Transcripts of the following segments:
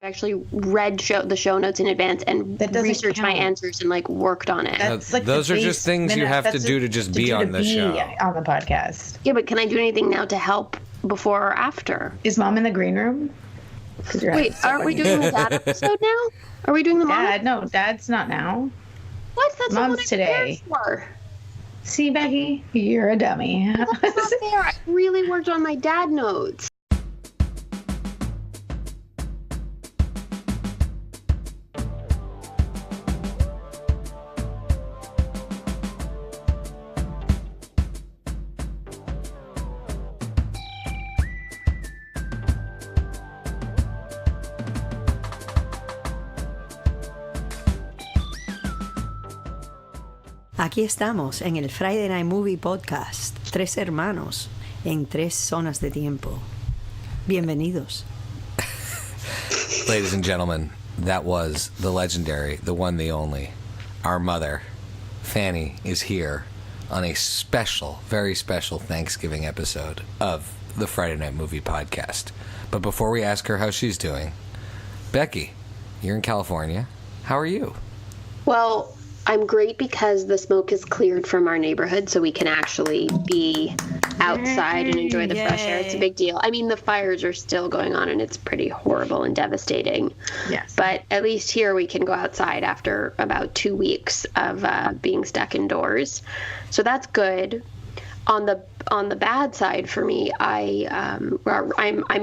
actually read the show notes in advance and researched my answers and like worked on it. Those are just things you have to do to just be on the show. On the podcast. Yeah, but can I do anything now to help before or after? Is Mom in the green room? Wait, aren't we doing the dad episode now? Are we doing the mom? Dad? No, Dad's not now. What? That's Mom's not what today. For. See, Becky, you're a dummy. That's not fair. I really worked on my dad notes. Aquí estamos en el Friday Night Movie Podcast, tres hermanos en tres zonas de tiempo. Bienvenidos. Ladies and gentlemen, that was the legendary, the one, the only, our mother, Fanny, is here on a special, very special Thanksgiving episode of the Friday Night Movie Podcast. But before we ask her how she's doing, Becky, you're in California. How are you? Well, I'm great because the smoke is cleared from our neighborhood, so we can actually be outside and enjoy the fresh air. It's a big deal. I mean, the fires are still going on, and it's pretty horrible and devastating. Yes. But at least here we can go outside after about 2 weeks of being stuck indoors. So that's good. On the bad side for me, I'm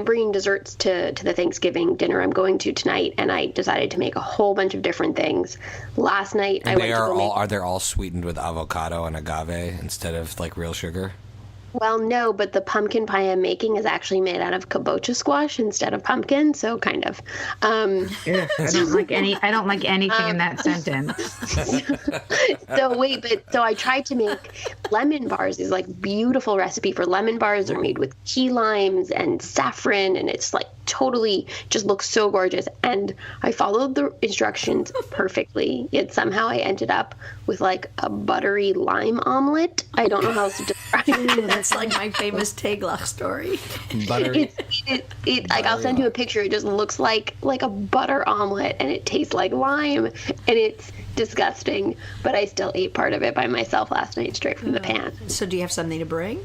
bringing desserts to the Thanksgiving dinner I'm going to tonight, and I decided to make a whole bunch of different things. Last night are they all sweetened with avocado and agave instead of like real sugar? Well, no, but the pumpkin pie I'm making is actually made out of kabocha squash instead of pumpkin, so kind of. I don't like anything in that sentence. So I tried to make lemon bars. These like beautiful recipe for lemon bars. They're made with key limes and saffron, and it's like totally just looks so gorgeous. And I followed the instructions perfectly. Yet somehow I ended up with like a buttery lime omelet. I don't know how else to describe it. That's like my famous Teglach story. Buttery. Like I'll send you a picture. It just looks like a butter omelet, and it tastes like lime, and it's disgusting. But I still ate part of it by myself last night, straight from the pan. So do you have something to bring?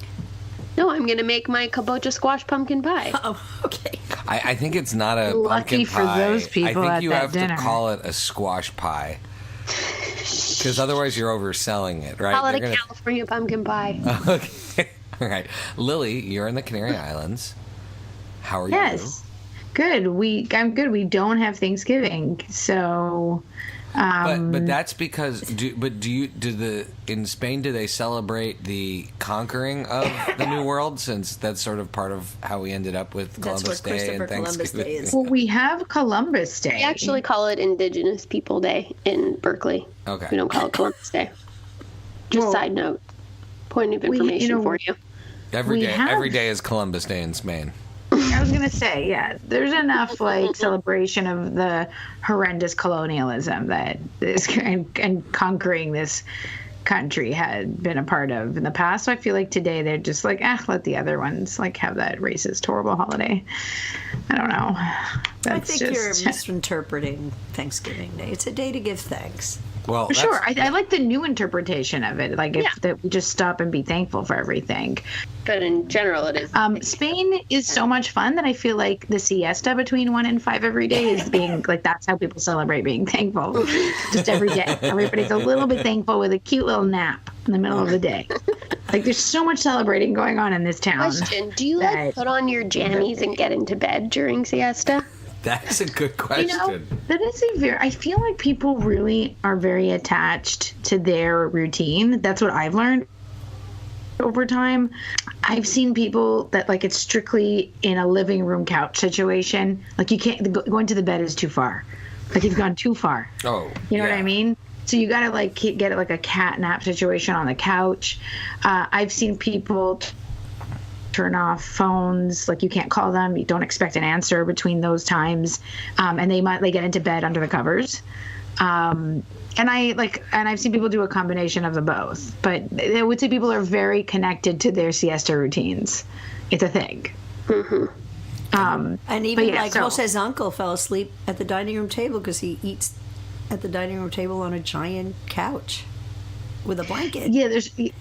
No, I'm gonna make my kabocha squash pumpkin pie. Oh, okay. I think it's not a Lucky pumpkin for pie. those people I think at you that have dinner. to call it a squash pie. Because otherwise you're overselling it, right? Call it a California pumpkin pie. Okay. All right. Lily, you're in the Canary Islands. How are you? Yes. Good. I'm good. We don't have Thanksgiving, so. But that's because in Spain do they celebrate the conquering of the New World, since that's sort of part of how we ended up with Columbus Day and Columbus Thanksgiving? Day is. Well, we have Columbus Day. We actually call it Indigenous People Day in Berkeley. Okay. We don't call it Columbus Day. Just side note. Point of information for you. Every day is Columbus Day in Spain. I was gonna say, yeah, there's enough like celebration of the horrendous colonialism that is and conquering this country had been a part of in the past. So I feel like today they're just like, let the other ones like have that racist, horrible holiday. I don't know. I think you're misinterpreting Thanksgiving Day. It's a day to give thanks. Well, sure. I like the new interpretation of it. Like that we just stop and be thankful for everything. But in general, it is. Spain is so much fun that I feel like the siesta between 1 and 5 every day is being like, that's how people celebrate being thankful. Just every day. Everybody's a little bit thankful with a cute little nap in the middle of the day. Like there's so much celebrating going on in this town. Question: do you like put on your jammies and get into bed during siesta? That's a good question. That is I feel like people really are very attached to their routine. That's what I've learned over time. I've seen people that like it's strictly in a living room couch situation. Like you can't, going to the bed is too far. Like you've gone too far. Oh, you know what I mean? So you got to like get it like a cat nap situation on the couch. I've seen people turn off phones, like you can't call them, you don't expect an answer between those times, and they get into bed under the covers. And I've seen people do a combination of the both, but I would say people are very connected to their siesta routines. It's a thing. Mm-hmm. And even yeah, so- Jose's uncle fell asleep at the dining room table because he eats at the dining room table on a giant couch with a blanket. Yeah, they He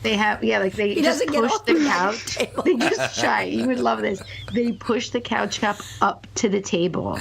just doesn't get push off the the couch. table. They just shy. You would love this. They push the couch up to the table.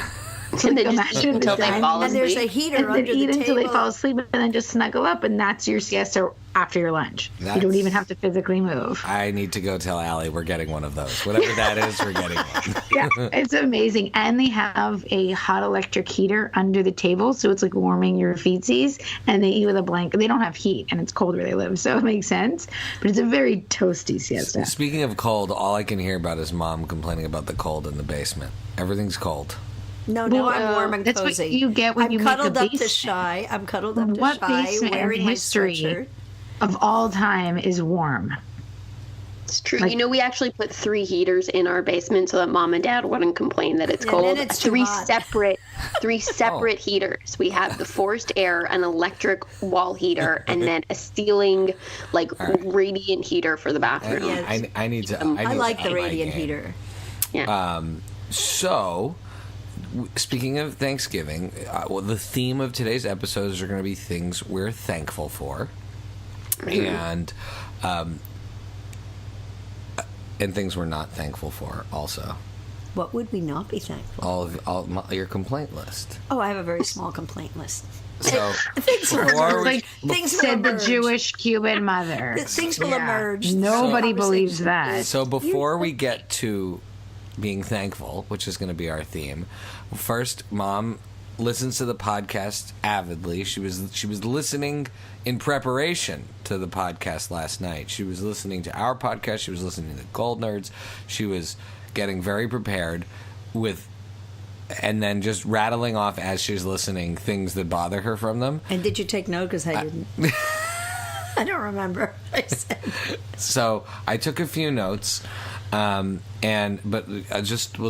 So And they like, just eat imagine until the they time- fall And there's a asleep. heater and under then eat the until table. they fall asleep, and then just snuggle up, and that's your siesta after your lunch. You That's- don't even have to physically move. I need to go tell Allie we're getting one of those. Whatever that is, we're getting one. Yeah, it's amazing. And they have a hot electric heater under the table, so it's like warming your feetsies. And they eat with a blanket. They don't have heat, and it's cold where they live, so it makes sense. But it's a very toasty siesta. Speaking of cold, all I can hear about is Mom complaining about the cold in the basement. Everything's cold. No, Well, I'm warm and that's what cozy. you get when I'm you make a cuddled up to basement. Shy. I'm cuddled up to What Shy, basement in wearing my history sweatshirt. of all time is warm? It's true. Like- We actually put 3 heaters in our basement so that Mom and Dad wouldn't complain that it's Yeah, cold. then it's too hot. Three separate heaters. We have the forced air, an electric wall heater, and then a ceiling, radiant heater for the bathroom. Yeah. I need to. I need like to the up my radiant game. heater. Yeah. So, speaking of Thanksgiving, the theme of today's episodes are going to be things we're thankful for, and things we're not thankful for. Also, What would we not be thankful? your complaint list. Oh, I have a very small complaint list. So, Things will before emerge. we, Things will Said the emerge. Jewish Cuban mother. Things will Yeah. emerge. Nobody So- believes that. so before we get to being thankful, which is going to be our theme, first, Mom listens to the podcast avidly. She was listening in preparation to the podcast last night. She was listening to our podcast. She was listening to Gold Nerds. She was getting very prepared with, and then just rattling off as she's listening things that bother her from them. And did you take note? Because I didn't. I don't remember what I said. So I took a few notes, we'll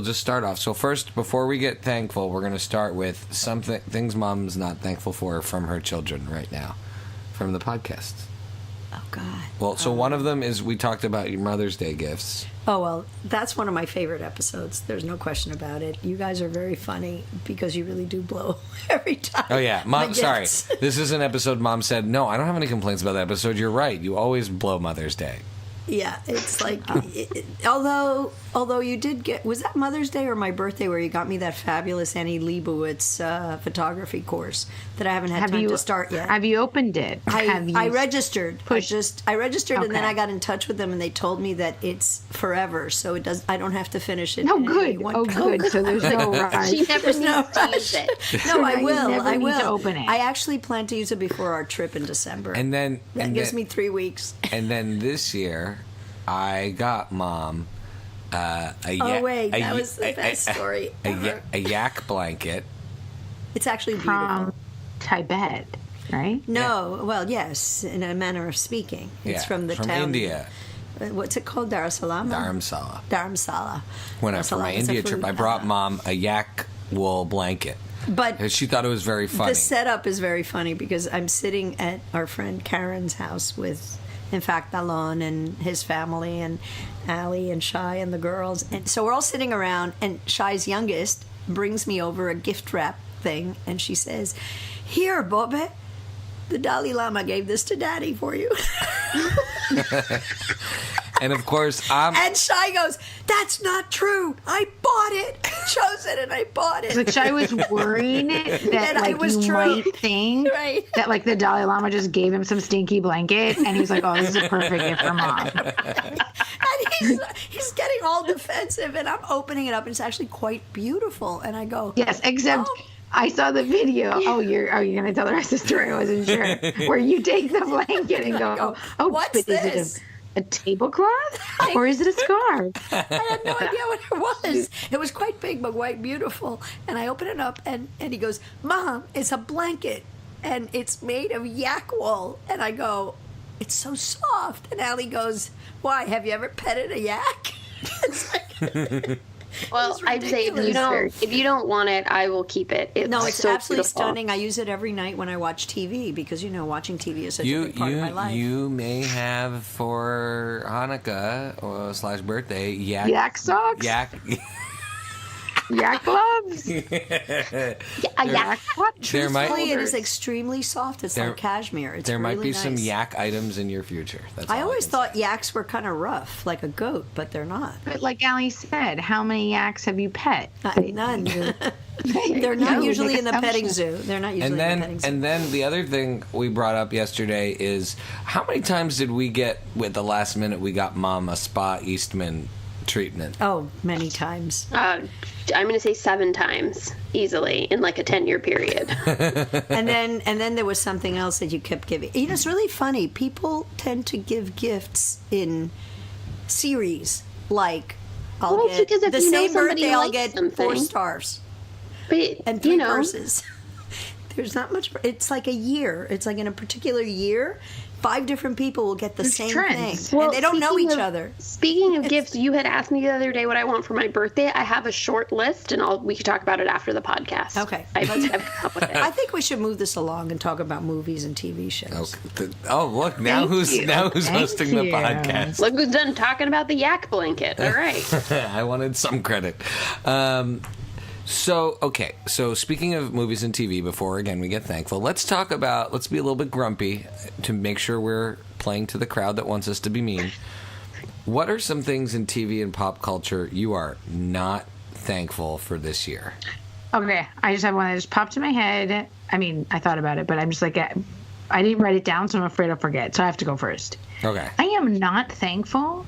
just start off. So first, before we get thankful, we're going to start with things Mom's not thankful for from her children right now, from the podcast. Oh, God. Well, so one of them is we talked about your Mother's Day gifts. Oh, well, that's one of my favorite episodes. There's no question about it. You guys are very funny because you really do blow every time. Oh yeah, My Mom. Sorry, gifts. this is an episode. Mom said, "No, I don't have any complaints about that episode. You're right. You always blow Mother's Day." Yeah, it's like, although you did get, was that Mother's Day or my birthday where you got me that fabulous Annie Leibovitz photography course that I haven't had time to start yet? Have you opened it? I registered. I registered, and then Okay. I got in touch with them, and they told me that it's forever, so it does. I don't have to finish it. Oh, in good. any one Oh, go. good. So there's no rush. She never There's no needs to use it. No, I now you will. never I need will. to open it. I actually plan to use it before our trip in December. And then that and gives then, me 3 weeks. And then this year, I got Mom Oh wait, that was the best story ever. a yak blanket. It's actually beautiful. From Tibet, right? No, well, yes, in a manner of speaking. It's Yeah, from the from town. India. What's it called? Dharamsala? Dharamsala. Dharamsala. When I for my Dharamsala is a India trip, food. I brought Mom a yak wool blanket. But She thought it was very funny. the setup is very funny because I'm sitting at our friend Karen's house with, in fact, Alon and his family and Allie and Shai and the girls. And so we're all sitting around, and Shai's youngest brings me over a gift wrap thing, and she says, "Here, Bobby, the Dalai Lama gave this to Daddy for you." And of course, And Shai goes, "That's not true. I bought it. Chose it and I bought it." Which I was worried that That like it was you true. might think Right. that like the Dalai Lama just gave him some stinky blanket, and he was like, "Oh, this is a perfect gift for Mom." And he's getting all defensive, and I'm opening it up, and it's actually quite beautiful. And I go, Yes, except "Oh." I saw the video. Oh, are you going to tell the rest of the story? I wasn't sure. Where you take the blanket and go, "Oh, What's but this?" is it a tablecloth or is it a scarf?" I had no idea what it was. It was quite big, but quite beautiful. And I open it up, and he goes, "Mom, it's a blanket, and it's made of yak wool." And I go, "It's so soft." And Allie goes, "Why? Have you ever petted a yak?" It's like, Well, It's I'd say ridiculous. if you don't want it, I will keep it. It's no, it's so absolutely beautiful. stunning. I use it every night when I watch TV because watching TV is such a you big part of my life. you may have for Hanukkah or /birthday yak Yak socks? yak Yak gloves. Yeah. There might Truthfully, it is extremely soft. It's like cashmere. It's there might really be some nice. yak items in your future. That's all I always can thought say. yaks were kind of rough, like a goat, but they're not. But like Allie said, how many yaks have you pet? None. They're not usually in the petting zoo. They're not usually in the petting zoo. And then the other thing we brought up yesterday is how many times did we get with the last minute we got Mom a Spa Eastman treatment? Oh, many times. I'm going to say 7 times easily in like a 10-year period. And then there was something else that you kept giving. You know, it's really funny. People tend to give gifts in series. Like, I'll get because if the you know same somebody birthday, I'll likes get something. 4 stars But, and 3 purses. There's not much. It's like a year. It's like in a particular year, 5 different people will get the There's same trends. thing. Well, And they don't know speaking each of- other. Speaking of gifts, you had asked me the other day what I want for my birthday. I have a short list, and we can talk about it after the podcast. Okay. I've come up with it. I think we should move this along and talk about movies and TV shows. Oh, look, now who's Thank hosting the you. podcast? Look who's done talking about the yak blanket. All right. I wanted some credit. So speaking of movies and TV, before again we get thankful, let's be a little bit grumpy to make sure we're playing to the crowd that wants us to be mean. What are some things in TV and pop culture you are not thankful for this year? Okay, I just have one that just popped in my head. I mean, I thought about it, but I'm just like, I didn't write it down, so I'm afraid I'll forget. So I have to go first. Okay. I am not thankful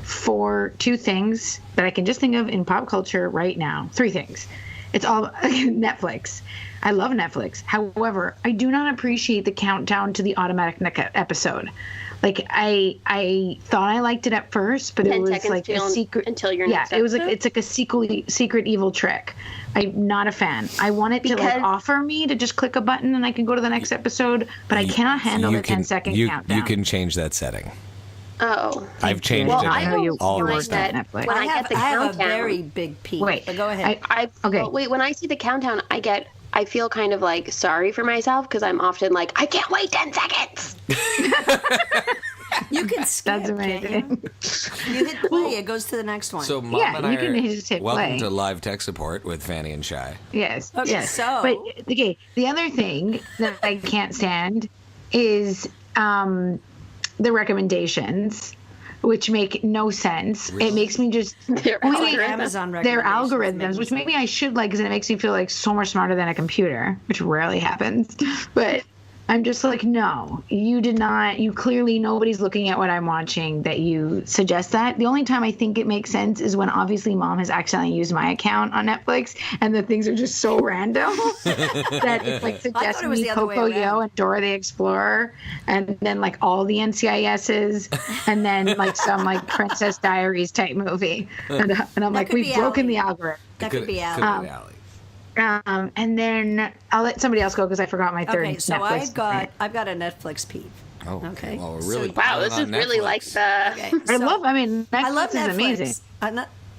for 2 things that I can just think of in pop culture right now. 3 things. It's all Netflix. I love Netflix. However, I do not appreciate the countdown to the automatic episode. Like I thought I liked it at first, but 10 it was seconds like a secret until your yeah, next it was like episode? it's like a secret evil trick. I'm not a fan. I want it to like Because- offer me to just click a button and I can go to the next episode, but I cannot handle the 10-second countdown. You can change that setting. Oh. I've changed Well, it. I in don't all find my work stuff. that Netflix. when I I get the have a countdown. very big peeve. Wait, But go ahead. Okay. Wait, when I see the countdown, I feel kind of like sorry for myself because I'm often like, I can't wait 10 seconds. You can skip. That's can't amazing. You hit play, it goes to the next one. So Mom Yeah, and I you can are, just hit welcome play. to live tech support with Fanny and Shy. Yes. Okay, yes. so- But okay, the other thing that I can't stand is the recommendations, which make no sense. Really? It makes me just Their Well, algorithms. Amazon their recommendations make algorithms, which me maybe I should like, because it makes me feel like so much smarter than a computer, which rarely happens. But I'm just like, no, you did not. You clearly, nobody's looking at what I'm watching that you suggest that. The only time I think it makes sense is when obviously Mom has accidentally used my account on Netflix and the things are just so random that it's like suggesting was me the other way Coco around. Yo and Dora the Explorer and then like all the NCISs and then like some like Princess Diaries type movie. And I'm like, could we've be broken Ally. the algorithm. That could be Could Al. be Allie. And then I'll let somebody else go because I forgot my third. Okay, so Netflix. I've got a Netflix peeve. Oh, Okay. Well, we're So- really Wow, this piling is on really Netflix. like the. Okay, I so- love. I mean, Netflix I love is Netflix. amazing.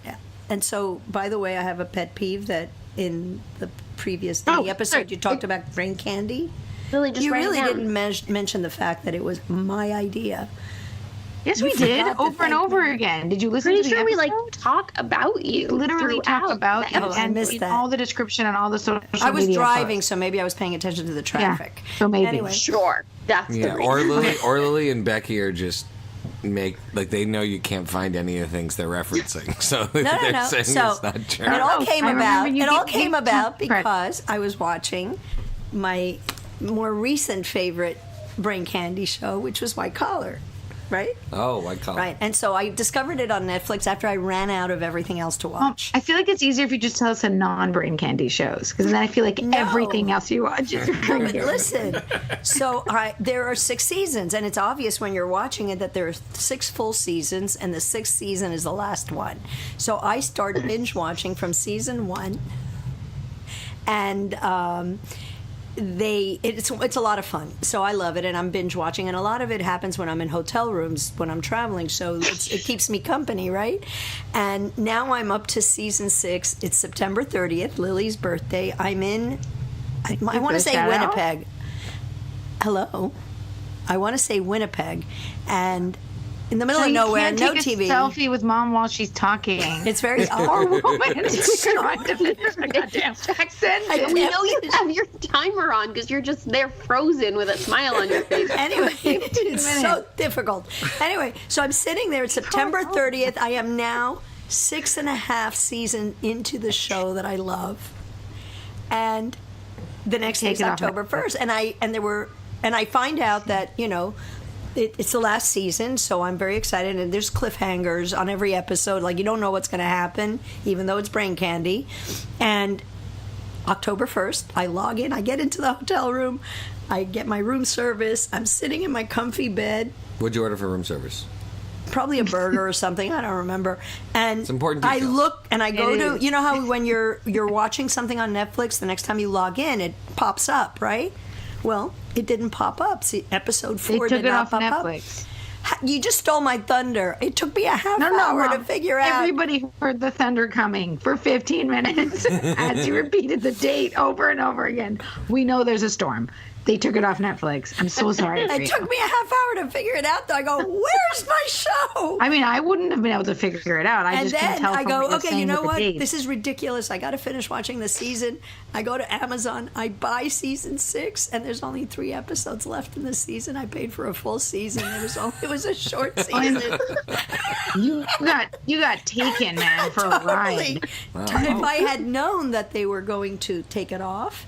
Yeah. And so, by the way, I have a pet peeve that in the previous Oh, episode sorry. you talked about brain candy. Really, just You write it really down. didn't mention the fact that it was my idea. Yes, we did forgot to over and thank over me. again. Did you listen Pretty to the sure we episode? like talk about you. Literally talk throughout about the you Oh, I and missed in that. all the description and all the social I was media driving, posts. so maybe I was paying attention to the traffic. so maybe. Anyway, Sure, that's the Yeah, reason. or Lily and Becky are just they know you can't find any of the things they're referencing, so they're No. saying So it's not true. it all Oh, came I remember about. you It all gave came me about credit. because I was watching my more recent favorite brain candy show, which was White Collar, right? Oh, I call Right. And so I discovered it on Netflix after I ran out of everything else to watch. I feel like it's easier if you just tell us a non-brain candy shows, because then I feel like everything else you watch is brain But candy. listen, so there are 6 seasons, and it's obvious when you're watching it that there are 6 full seasons, and the 6th season is the last one. So I started binge watching from season 1, and it's a lot of fun. So I love it, and I'm binge watching, and a lot of it happens when I'm in hotel rooms when I'm traveling. So it keeps me company, right? And now I'm up to season 6. It's September 30th, Lily's birthday. I'm in. I want to say Shout out? Winnipeg. Hello. I want to say Winnipeg, and in the middle So of you nowhere, can't no take a TV. selfie with mom while she's talking. It's very Poor odd. woman. It's trying to finish her goddamn accent. We know you have your timer on because you're just there frozen with a smile on your face. Anyway, it's so difficult. Anyway, so I'm sitting there. It's September 30th. I am now 6.5 seasons into the show that I love, and the next day is October 1st, and I find out that it's the last season, so I'm very excited, and there's cliffhangers on every episode. Like, you don't know what's going to happen, even though it's brain candy. And October 1st, I log in, I get into the hotel room, I get my room service, I'm sitting in my comfy bed. What'd you order for room service? Probably a burger or something, I don't remember. And it's important I details. look and I go to, you know how when you're watching something on Netflix, the next time you log in, it pops up, right? Well, it didn't pop up. See, episode 4 did not pop up. Netflix. You just stole my thunder. It took me a half hour Mom. to figure out. Everybody heard the thunder coming for 15 minutes as you repeated the date over and over again. We know there's a storm. They took it off Netflix. I'm so sorry. It took me a half hour to figure it out, though. I go, where's my show? I mean, I wouldn't have been able to figure it out. I And just couldn't then tell I from what go, you're okay, saying you know with the what? dates. This is ridiculous. I got to finish watching the season. I go to Amazon. I buy season 6, and there's only 3 episodes left in the season. I paid for a full season. It was a short season. You got taken, man, for a ride. If I had known that they were going to take it off,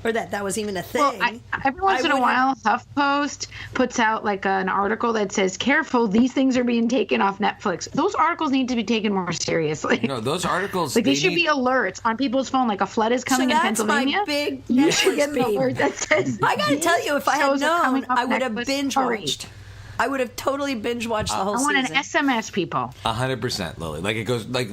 or that was even a thing. Well, every once in a while, HuffPost puts out like an article that says, "Careful, these things are being taken off Netflix." Those articles need to be taken more seriously. No, those articles. Like they should be alerts on people's phone, like a flood is coming in Pennsylvania. My big You should Netflix get an beef. alert that says. I got to tell you, if I had shows are coming known, off I would have Netflix. binge watched. I would have totally binge watched the whole I want season. an SMS, people. 100%, Lily. Like it goes like.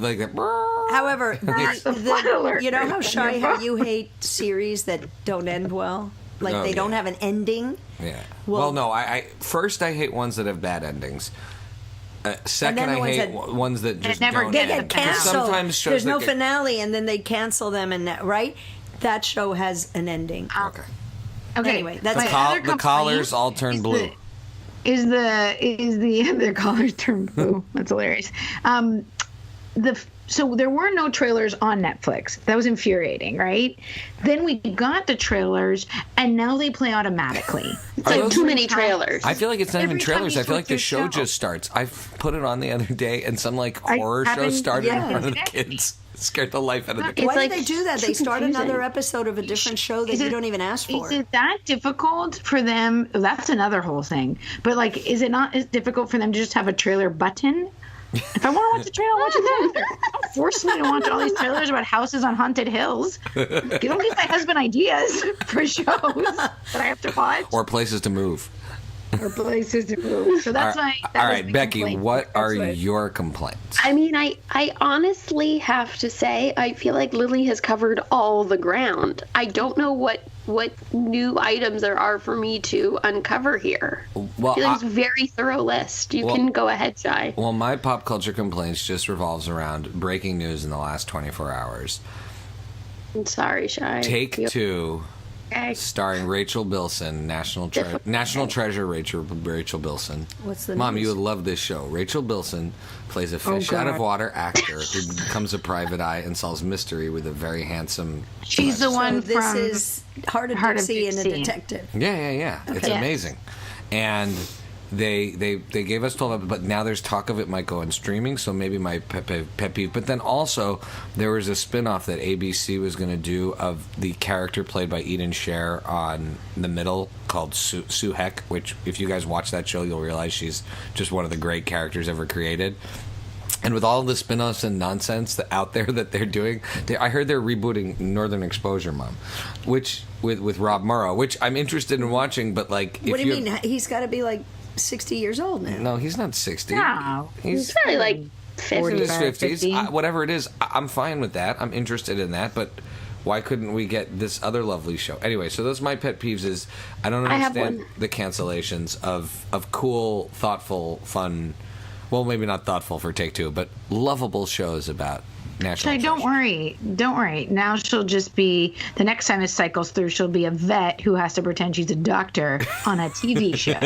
However, flood alert. you know how shy how you hate series that don't end well, like Oh, they don't yeah. have an ending. Yeah. Well- Well, no. I first I hate ones that have bad endings. Second, the I ones hate that- ones that just never don't They get end. get canceled. Sometimes shows There's that no get- finale, and then they cancel them, and right, that show has an ending. Okay. Okay. Anyway, that's my it. other The collars complaint all turn is blue. the collars turn blue? That's hilarious. So there were no trailers on Netflix. That was infuriating, right? Then we got the trailers, and now they play automatically. It's Are Like those- too many trailers. I feel like it's not even Every time trailers. you I feel like the switch show your show. just starts. I put it on the other day, and some like I horror show haven't- started in yeah. front of the kids. Scared the life out of the It's kids. Why like did they do that? They too start confusing. another episode of a different show that Is you it- don't even ask for. Is it that difficult for them? That's another whole thing. But like, is it not as difficult for them to just have a trailer button? If I want to watch the trailer, I'll watch the trailer. Don't force me to watch all these trailers about houses on haunted hills. You don't give my husband ideas for shows that I have to watch Or places to move. or places to move. So that's my. All right, Becky, what are your complaints? I mean, I honestly have to say, I feel like Lily has covered all the ground. I don't know what new items there are for me to uncover here. Well, I feel like it's a very thorough list. You can go ahead, Shai. Well, my pop culture complaints just revolves around breaking news in the last 24 hours. I'm sorry, Shai. Take Two, Okay. starring Rachel Bilson, national treasure Rachel Bilson. What's the Mom, news? you would love this show. Rachel Bilson plays a fish out of water actor who becomes a private eye and solves mystery with a very handsome. She's the So one this from. is Heart of Heart of Dixie and a Dixie. detective. Yeah. It's Okay. amazing, and they gave us 12 episodes, but now there's talk of it might go on streaming. So maybe my pet peeve. But then also there was a spin-off that ABC was going to do of the character played by Eden Sher on The Middle called Sue Heck. Which, if you guys watch that show, you'll realize she's just one of the great characters ever created. And with all the spin-offs and nonsense out there that they're doing, I heard they're rebooting Northern Exposure, Mom, which with Rob Morrow, which I'm interested in watching. But like, What do you mean? He's got to be like 60 years old now. No, he's not 60. No. He's Probably like in 50. his 45, 50s. 50. Whatever it is, I'm fine with that. I'm interested in that, but why couldn't we get this other lovely show? Anyway, so those are my pet peeves. Is I don't I have understand one. the cancellations of cool, thoughtful, fun. Well, maybe not thoughtful for Take Two, but lovable shows about national So don't treasure. don't worry. Now she'll just be, the next time this cycles through, she'll be a vet who has to pretend she's a doctor on a TV show,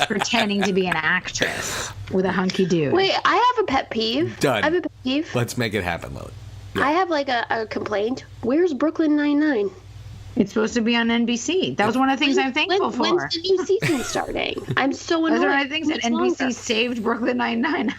pretending to be an actress with a hunky dude. Wait, I have a pet peeve. Done. I have a pet peeve. Let's make it happen, Lily. I have like a complaint. Where's Brooklyn Nine-Nine? It's supposed to be on NBC. That was one of the things I'm thankful for. When's the new season starting? I'm so annoyed. Those are one of the things that How much NBC longer? saved Brooklyn Nine-Nine.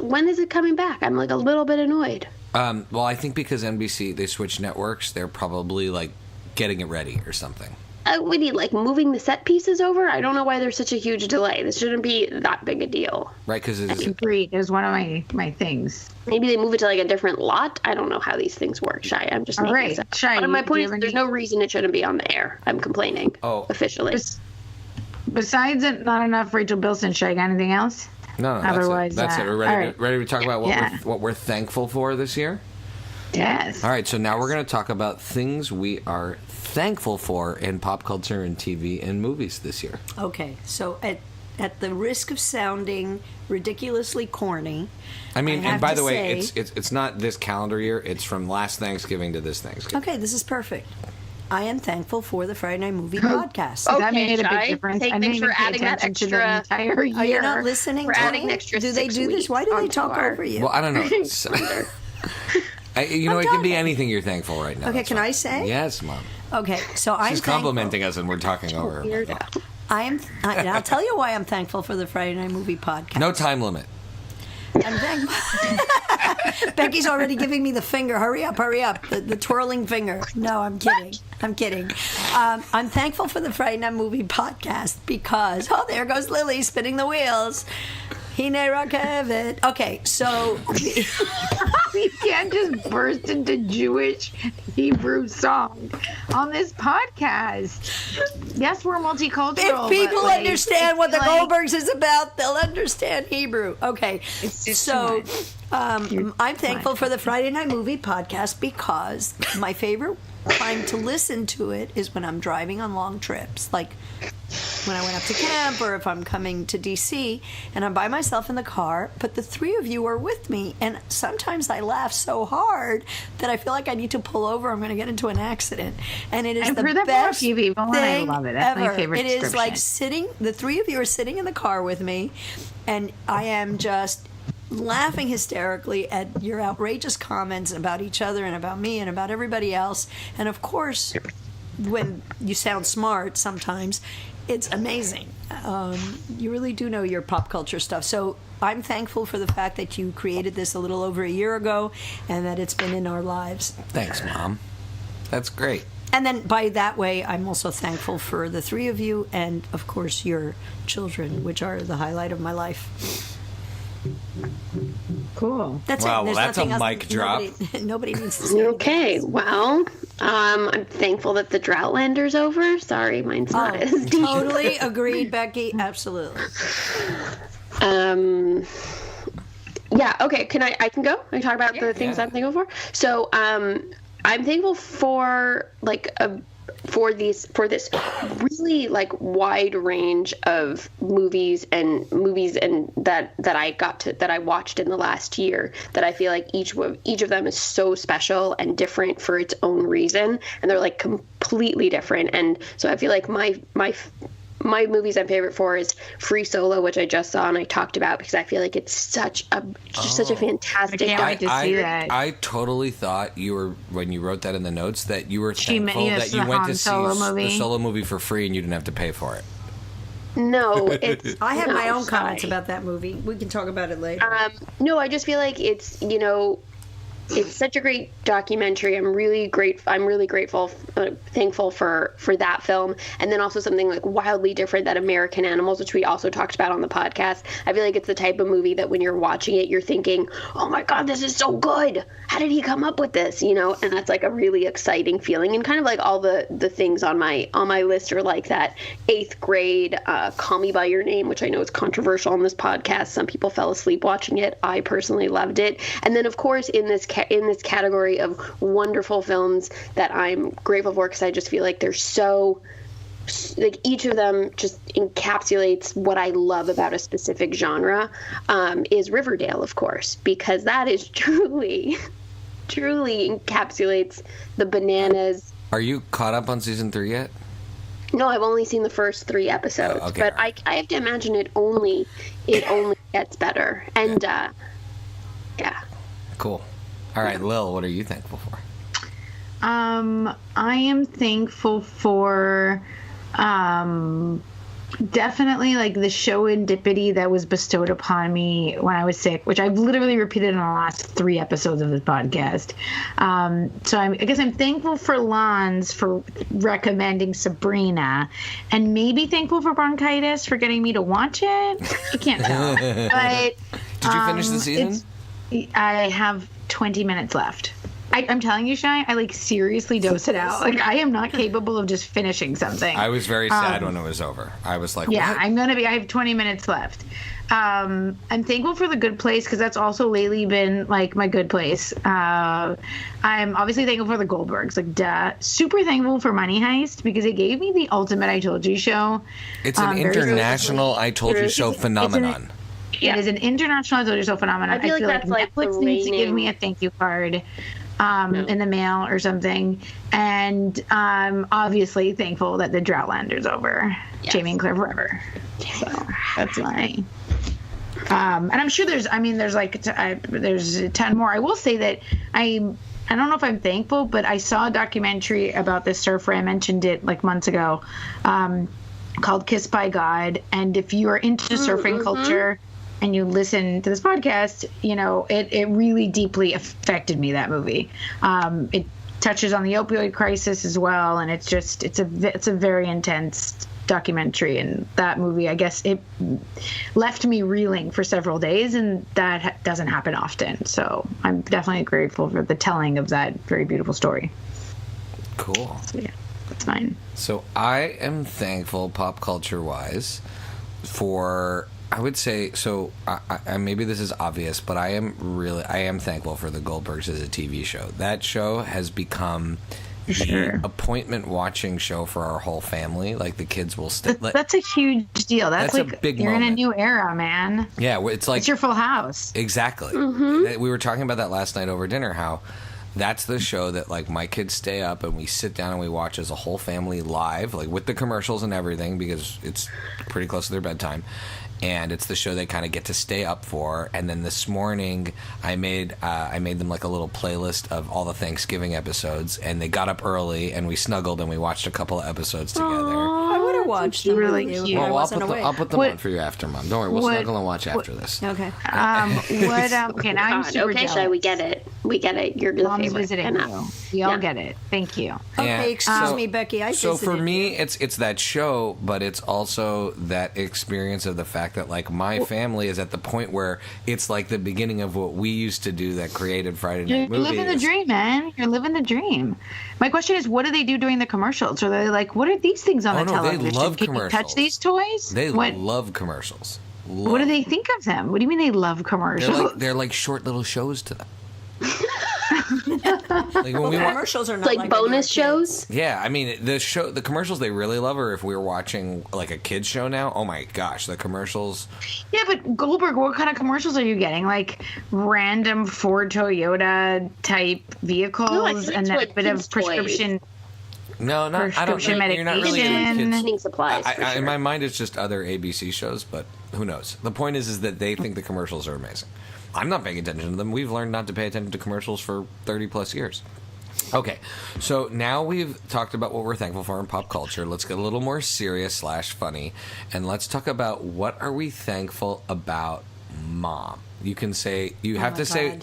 When is it coming back? I'm like a little bit annoyed. Well, I think because NBC, they switched networks, they're probably like getting it ready or something. We need like moving the set pieces over. I don't know why there's such a huge delay. This shouldn't be that big a deal. Right, because it's... Agreed. It was one of my things. Maybe they move it to like a different lot. I don't know how these things work, Shy. I'm just making right, this up. Shy, But my do point you is have there's any- no reason it shouldn't be on the air. I'm complaining. Oh. Officially. Besides it, not enough Rachel Bilson. Should I got anything else? No, Otherwise, that's it. We're all ready, right. ready to talk about Yeah. what we're thankful for this year? Yes. All right, so now we're going to talk about things we are thankful for in pop culture and TV and movies this year. Okay, so at the risk of sounding ridiculously corny, I mean, I have and by to the way, say- it's not this calendar year. It's from last Thanksgiving to this Thanksgiving. okay, this is perfect. I am thankful for the Friday Night Movie podcast. Oh, That made a Shy. big difference. Thanks I didn't for even pay adding that attention to the extra- entire year. Are you not listening We're to adding me? an extra Do they 6 do this? weeks Why do they onto talk our- over you? Well, I don't know. It's- you know, it can be anything you're thankful right now. Okay, that's can all. I say? Yes, Mom. Okay, so I'm She's thankful. complimenting us and we're talking over. her. And I'll tell you why I'm thankful for the Friday Night Movie podcast. No time limit. I'm thankful. Becky's already giving me the finger. Hurry up, the twirling finger. No, I'm kidding. I'm thankful for the Friday Night Movie podcast because, oh, there goes Lily spinning the wheels. Hine Rakevet. Okay, so We can't just burst into Jewish Hebrew song on this podcast. Yes, we're multicultural. if people but, like, understand what the like, Goldbergs is about, they'll understand Hebrew. Okay, It's just so too much. I'm thankful for the Friday Night Movie podcast because my favorite time to listen to it is when I'm driving on long trips, like when I went up to camp or if I'm coming to DC and I'm by myself in the car, but the three of you are with me, and sometimes I laugh so hard that I feel like I need to pull over. I'm going to get into an accident, and it is I've the heard that from a best few people, and I thing love it. That's my ever. favorite It is like description. sitting. The three of you are sitting in the car with me, and I am just laughing hysterically at your outrageous comments about each other and about me and about everybody else. And of course, when you sound smart sometimes, it's amazing. You really do know your pop culture stuff. So I'm thankful for the fact that you created this a little over a year ago and that it's been in our lives. Thanks, Mom. That's great. And then by that way, I'm also thankful for the three of you and, of course, your children, which are the highlight of my life. Cool. That's Wow, it. There's well, that's a nothing else. mic drop. Nobody needs to say Okay, anything else. well, I'm thankful that the Droughtlander's over. Sorry, mine's not as deep. Totally agreed, Becky. Absolutely. Yeah, okay, I can go? I can talk about the things I'm thankful for? So, I'm thankful for for this really like wide range of movies and that I watched in the last year, that I feel like each of them is so special and different for its own reason, and they're like completely different. And so I feel like my movies I'm favorite for is Free Solo, which I just saw and I talked about because I feel like it's such a fantastic. I can't wait to see that. I totally thought you were, when you wrote that in the notes, that you were thankful yes, that you the went Han to see Solo movie. the solo movie for free and you didn't have to pay for it. No, it's. I have my own comments sorry. about that movie. We can talk about it later. No, I just feel like it's it's such a great documentary. I'm really grateful, thankful for that film, and then also something like wildly different, that American Animals, which we also talked about on the podcast. I feel like it's the type of movie that when you're watching it, you're thinking, "Oh my God, this is so good! How did he come up with this?" And that's like a really exciting feeling. And kind of like all the things on my list are like that. 8th grade, Call Me by Your Name, which I know is controversial on this podcast. Some people fell asleep watching it. I personally loved it. And then of course in this category of wonderful films that I'm grateful for, because I just feel like they're so like each of them just encapsulates what I love about a specific genre, is Riverdale, of course, because that is truly encapsulates the bananas. Are you caught up on season 3 yet? No, I've only seen the first 3 episodes, Oh, okay. but I have to imagine it only gets better. And yeah. Cool. All right, Lil, what are you thankful for? I am thankful for definitely like the serendipity that was bestowed upon me when I was sick, which I've literally repeated in the last 3 episodes of this podcast. So I guess I'm thankful for Lons for recommending Sabrina, and maybe thankful for Bronchitis for getting me to watch it. I can't tell. But Did you finish the season? I have 20 minutes left. I'm telling you, Shai, I like seriously dose it out. Like I am not capable of just finishing something. I was very sad when it was over. I was like, yeah, what? I have 20 minutes left. I'm thankful for The Good Place because that's also lately been like my good place. I'm obviously thankful for The Goldbergs, like duh. Super thankful for Money Heist because it gave me the ultimate I Told You show. It's an international I Told You So phenomenon. It is an international I Told You So phenomenon. I feel like that's like Netflix needs to give me a thank you card. In the mail or something. And I'm obviously thankful that the Droughtlander's over. Yes. Jamie and Claire forever. So that's mine. And I'm sure there's a ton more. I will say that I don't know if I'm thankful, but I saw a documentary about this surfer. I mentioned it like months ago, called Kissed by God. And if you are into surfing culture, and you listen to this podcast, you know, it really deeply affected me, that movie. It touches on the opioid crisis as well, and it's a very intense documentary. And that movie, I guess, it left me reeling for several days, and that doesn't happen often. So I'm definitely grateful for the telling of that very beautiful story. Cool. So yeah, that's fine. So I am thankful, pop culture-wise, for... I would say, so I maybe this is obvious, but I am thankful for The Goldbergs as a TV show. That show has become the appointment watching show for our whole family. Like the kids will stay. That's a huge deal. That's like a big you're moment. In a new era, man. Yeah, it's like it's your Full House. Exactly. We were talking about that last night over dinner. How that's the show that like my kids stay up and we sit down and we watch as a whole family live, like with the commercials and everything, because it's pretty close to their bedtime. And it's the show they kind of get to stay up for. And then this morning, I made them like a little playlist of all the Thanksgiving episodes. And they got up early, and we snuggled, and we watched a couple of episodes together. I would have watched them. Really with you. cute. Well, I I'll put them on for you after, Mom. Don't worry, we'll snuggle and watch after this. Okay. Okay, now I'm super okay, jealous. Shai, we get it. You're the Mom's favorite. visiting you. We all get it. Thank you. Okay, excuse me, Becky. So for me, it's that show, but it's also that experience of the fact that like my family is at the point where it's like the beginning of what we used to do that created Friday Night You're Movies. living the dream, man. You're living the dream. My question is, what do they do during the commercials? Are they like, what are these things on the television? They love Can commercials. you touch these toys? They love commercials. What do they think of them? What do you mean they love commercials? They're like short little shows to them. Like when commercials are not like bonus shows. Yeah, I mean the commercials they really love are if we were watching like a kids show now. Oh my gosh, the commercials. Yeah, but Goldberg, what kind of commercials are you getting? Like random Ford, Toyota type vehicles, and then a bit of prescription. No, not prescription I don't. You're not really medication. getting Cleaning supplies. In my mind, it's just other ABC shows, but who knows? The point is that they think the commercials are amazing. I'm not paying attention to them. We've learned not to pay attention to commercials for 30 plus years. Okay, so now we've talked about what we're thankful for in pop culture. Let's get a little more serious / funny, and let's talk about what are we thankful about, Mom. You can say you have to say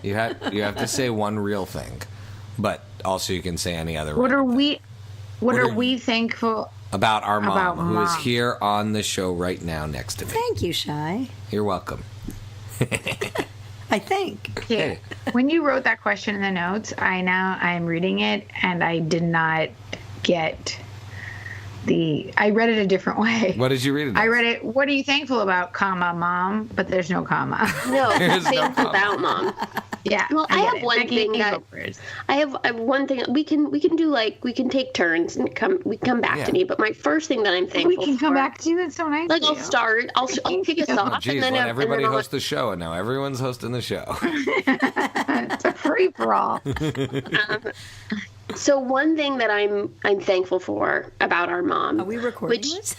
you have to say one real thing, but also you can say any other. What are we thankful about our mom, who is Mom. here on the show right now next to me? Thank you, Shai. You're welcome. I think. Yeah. When you wrote that question in the notes, I'm reading it, and I did not get I read it a different way. What did you read it? I read it, what are you thankful about, comma, mom? But there's no comma. No, There's no things comma. about mom. Yeah. Well, I get have it. one Becky, thing you that go first. I have one thing we can do, like we can take turns and come back Yeah. to me. But my first thing that I'm thankful We can come for, back to you. That's so nice. like of I'll you. start. I'll kick us off, Jeez, and then let everybody I'll- host the show, and now everyone's hosting the show. It's a free for all. So one thing that I'm thankful for about our mom. Are we recording Which- this?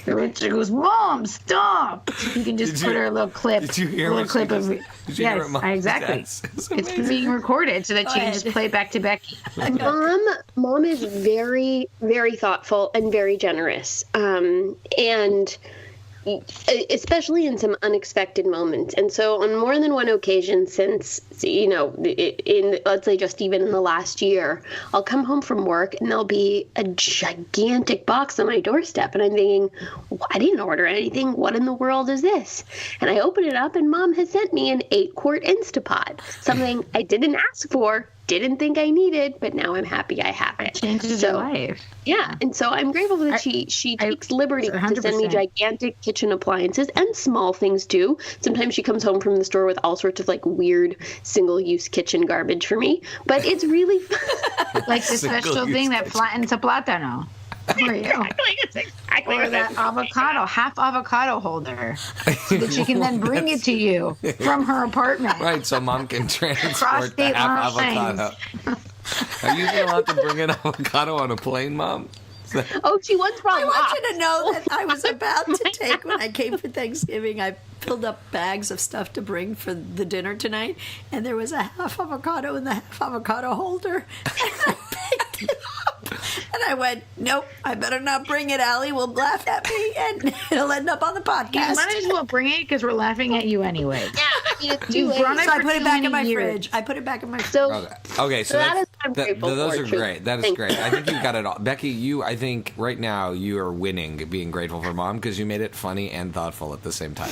Richard goes, Mom, stop. You can just Did put you- her little clip. did you hear little what clip she of just- did you hear yes, what Mom exactly. says? It's It's amazing. being recorded so that Go she can ahead. just play it back to Becky. Mom is very, very thoughtful and very generous, and especially in some unexpected moments. And so, on more than one occasion, since in let's say just even in the last year, I'll come home from work and there'll be a gigantic box on my doorstep, and I'm thinking, I didn't order anything. What in the world is this? And I open it up, and Mom has sent me an 8-quart Instapot, something I didn't ask for. Didn't think I needed, but now I'm happy I have it. Changes your life. Yeah, and so I'm grateful that she takes liberty to send me 100%. gigantic kitchen appliances and small things too. Sometimes she comes home from the store with all sorts of like weird single-use kitchen garbage for me, but it's really Like the special Single-use thing that flattens a plátano. For you. Or that avocado, half avocado holder, so that she can then bring it to you from her apartment. Right, so Mom can transport the state half lines. avocado. Are you allowed to bring an avocado on a plane, Mom? Oh, she once brought I want lox. you to know that I was about to take, when I came for Thanksgiving, I filled up bags of stuff to bring for the dinner tonight, and there was a half avocado in the half avocado holder, and I picked it up. And I went, nope, I better not bring it. Allie will laugh at me, and it'll end up on the You podcast. might as well bring it because we're laughing at you anyway. Yeah, I mean, it's too You've late. brought So I for put it too back in many my years. fridge. I put it back in my fridge. So, Okay, so that that's, is what I'm grateful those for, are too. great. That is Thank great. you. I think you got it all. Becky, I think right now you are winning being grateful for Mom because you made it funny and thoughtful at the same time.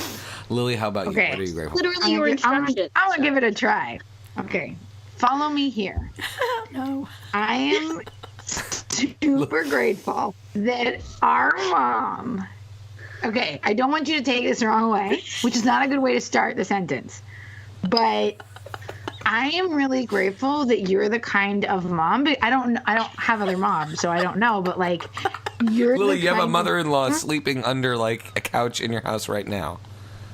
Lily, how about you? Okay. What are you grateful for? literally your instructions. I'm gonna give it a try. Okay, follow me here. No. I am super grateful that our mom. Okay, I don't want you to take this the wrong way, which is not a good way to start the sentence. But I am really grateful that you're the kind of mom. But I don't have other moms, so I don't know. But like, you're Lily, the you have a kind mother-in-law sleeping under like a couch in your house right now.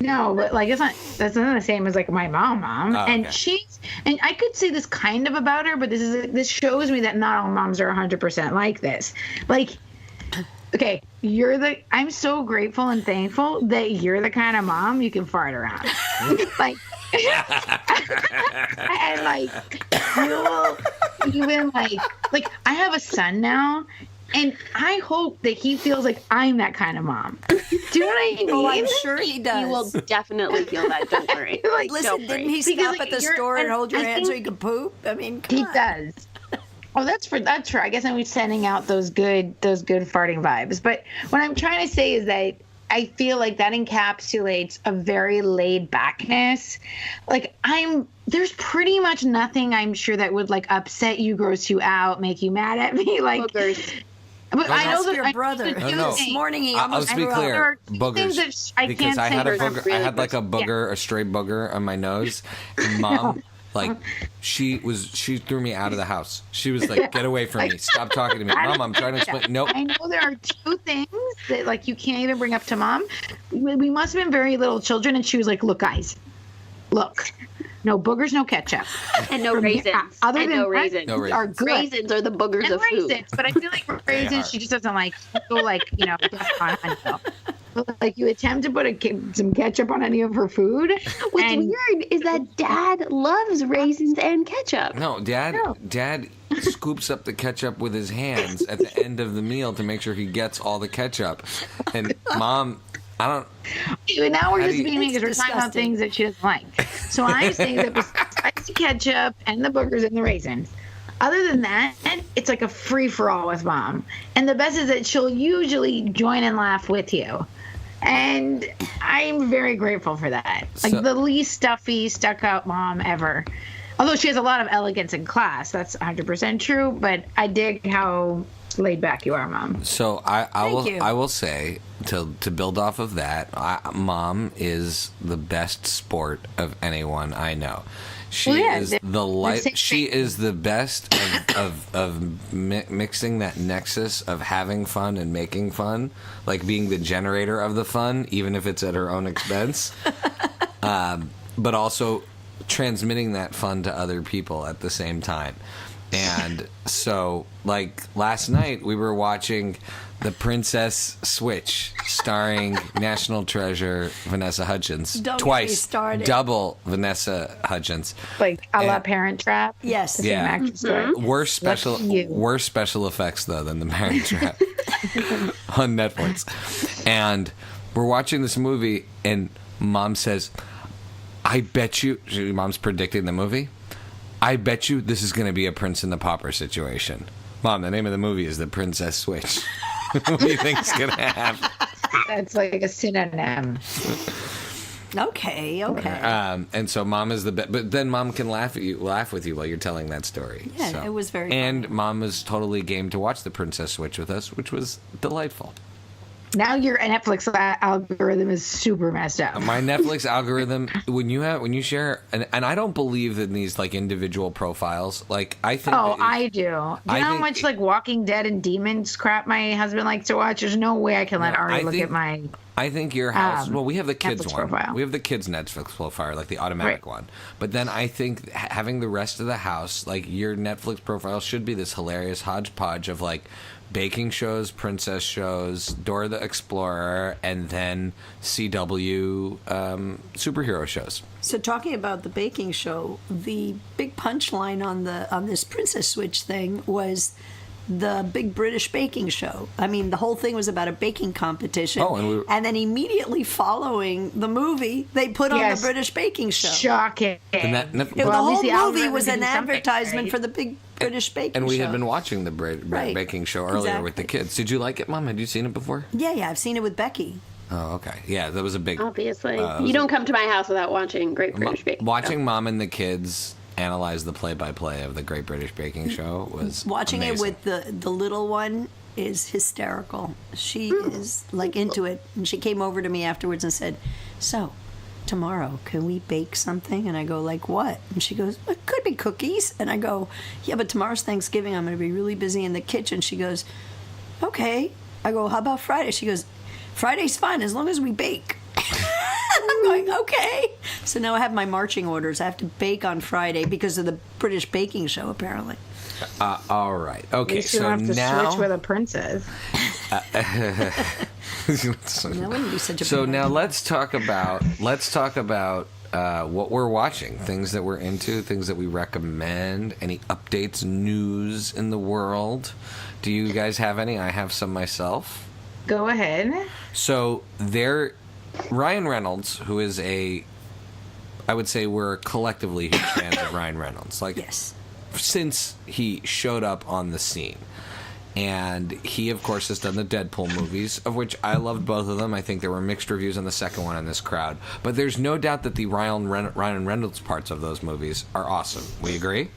No, but like that's not the same as like my mom. Oh, And okay. and I could say this kind of about her, but this shows me that not all moms are 100% like this. Like, okay, I'm so grateful and thankful that you're the kind of mom you can fart around. Like, and like, you'll even like I have a son now. And I hope that he feels like I'm that kind of mom. Do you know what I mean? Oh, I'm sure he does. You will definitely feel that. Don't worry. Like, Listen, Don't didn't worry. he Because, stop like, at the you're- store and hold your I hand so think- you could poop? I mean, come he on. does. Oh, that's true. I guess I'm sending out those good farting vibes. But what I'm trying to say is that I feel like that encapsulates a very laid backness. Like there's pretty much nothing I'm sure that would like upset you, gross you out, make you mad at me. Like, Boogers. but I know Ask that your I know brother. that No, you no. This think- morning he I'll almost just be threw up. There are clear. two things Boogers. that I Because can't I had say a are booger. really I had like a gross. Yeah. booger, a stray booger on my nose. And Mom, like, she threw me out of the house. She was like, "Get away from me! Stop talking to me, Mom. I'm trying to explain." Nope. I know there are two things that like you can't even bring up to Mom. We must have been very little children, and she was like, "Look, guys, look, no boogers, no ketchup, And no From here- raisins. other and than no that, raisins. No are good." Raisins are the boogers And of food. raisins, but I feel like raisins, she just doesn't like. So like but, like you attempt to put some ketchup on any of her food. What's and weird is that Dad loves raisins and ketchup. No, Dad scoops up the ketchup with his hands at the end of the meal to make sure he gets all the ketchup. And Mom, I don't. Now we're How just do you- being because we're It's talking about disgusting. things that she doesn't like. So I say that besides the ketchup and the boogers and the raisins, other than that, it's like a free for all with Mom. And the best is that she'll usually join and laugh with you. And I'm very grateful for that. Like So- the least stuffy, stuck out mom ever. Although she has a lot of elegance and class, that's 100% true. But I dig how laid back you are, Mom. So Thank you. I will say to build off of that, Mom is the best sport of anyone I know. She is the light. She is the best of mixing that nexus of having fun and making fun, like being the generator of the fun, even if it's at her own expense. But also transmitting that fun to other people at the same time. And so, like, last night we were watching The Princess Switch, starring National Treasure Vanessa Hudgens. Don't get me Twice. started. Double Vanessa Hudgens. Like a la Parent Trap. Yes. The same Yeah. actress, right? Worse special effects, though, than The Parent Trap on Netflix. And we're watching this movie, and Mom says, I bet you... Mom's predicting the movie. I bet you this is going to be a Prince and the Pauper situation. Mom, the name of the movie is The Princess Switch. What do you think's going to happen? That's like a synonym. Okay. And so Mom is the best. But then Mom can laugh with you while you're telling that story. Yeah, So. it was very And funny. Mom was totally game to watch The Princess Switch with us, which was delightful. Now your Netflix algorithm is super messed up. My Netflix algorithm, when you share, and I don't believe in these like individual profiles. Like I think. Oh, I do. Do you know how much like Walking Dead and Demons crap my husband likes to watch? There's no way I can let Ari look at my. I think your house. Well, we have the kids Netflix one. profile. We have the kids Netflix profile, like the automatic one. But then I think having the rest of the house, like your Netflix profile, should be this hilarious hodgepodge of like baking shows, princess shows, Dora the Explorer, and then CW superhero shows. So talking about the baking show, the big punchline on this Princess Switch thing was the Big British Baking Show. I mean, the whole thing was about a baking competition. Oh, and then immediately following the movie, they put on the British Baking Show. Shocking. And The whole movie was an advertisement for the Big British Baking Show. And we had been watching the baking show earlier with the kids. Did you like it, Mom? Had you seen it before? Yeah, I've seen it with Becky. Oh, okay. Yeah, that was a big... Obviously. You don't come to my house without watching Great British Baking Show. Watching Mom and the kids analyze the play-by-play of the Great British Baking Show was Watching amazing. it with the little one is hysterical. She is like into it, and she came over to me afterwards and said, "So, tomorrow can we bake something?" And I go, "Like what?" And she goes, "It could be cookies." And I go, "Yeah, but tomorrow's Thanksgiving. I'm going to be really busy in the kitchen." She goes, "Okay." I go, "How about Friday?" She goes, "Friday's fine as long as we bake." I'm going, okay. So now I have my marching orders. I have to bake on Friday because of the British Baking Show, apparently. All right. Okay, You don't have to now... switch with a princess. That wouldn't be such a So bad now idea. let's talk about what we're watching, things that we're into, things that we recommend, any updates, news in the world. Do you guys have any? I have some myself. Go ahead. So Ryan Reynolds, who is I would say we're collectively huge fans of Ryan Reynolds. Like, Yes. since he showed up on the scene. And he, of course, has done the Deadpool movies, of which I loved both of them. I think there were mixed reviews on the second one in this crowd. But there's no doubt that the Ryan Reynolds parts of those movies are awesome. We agree?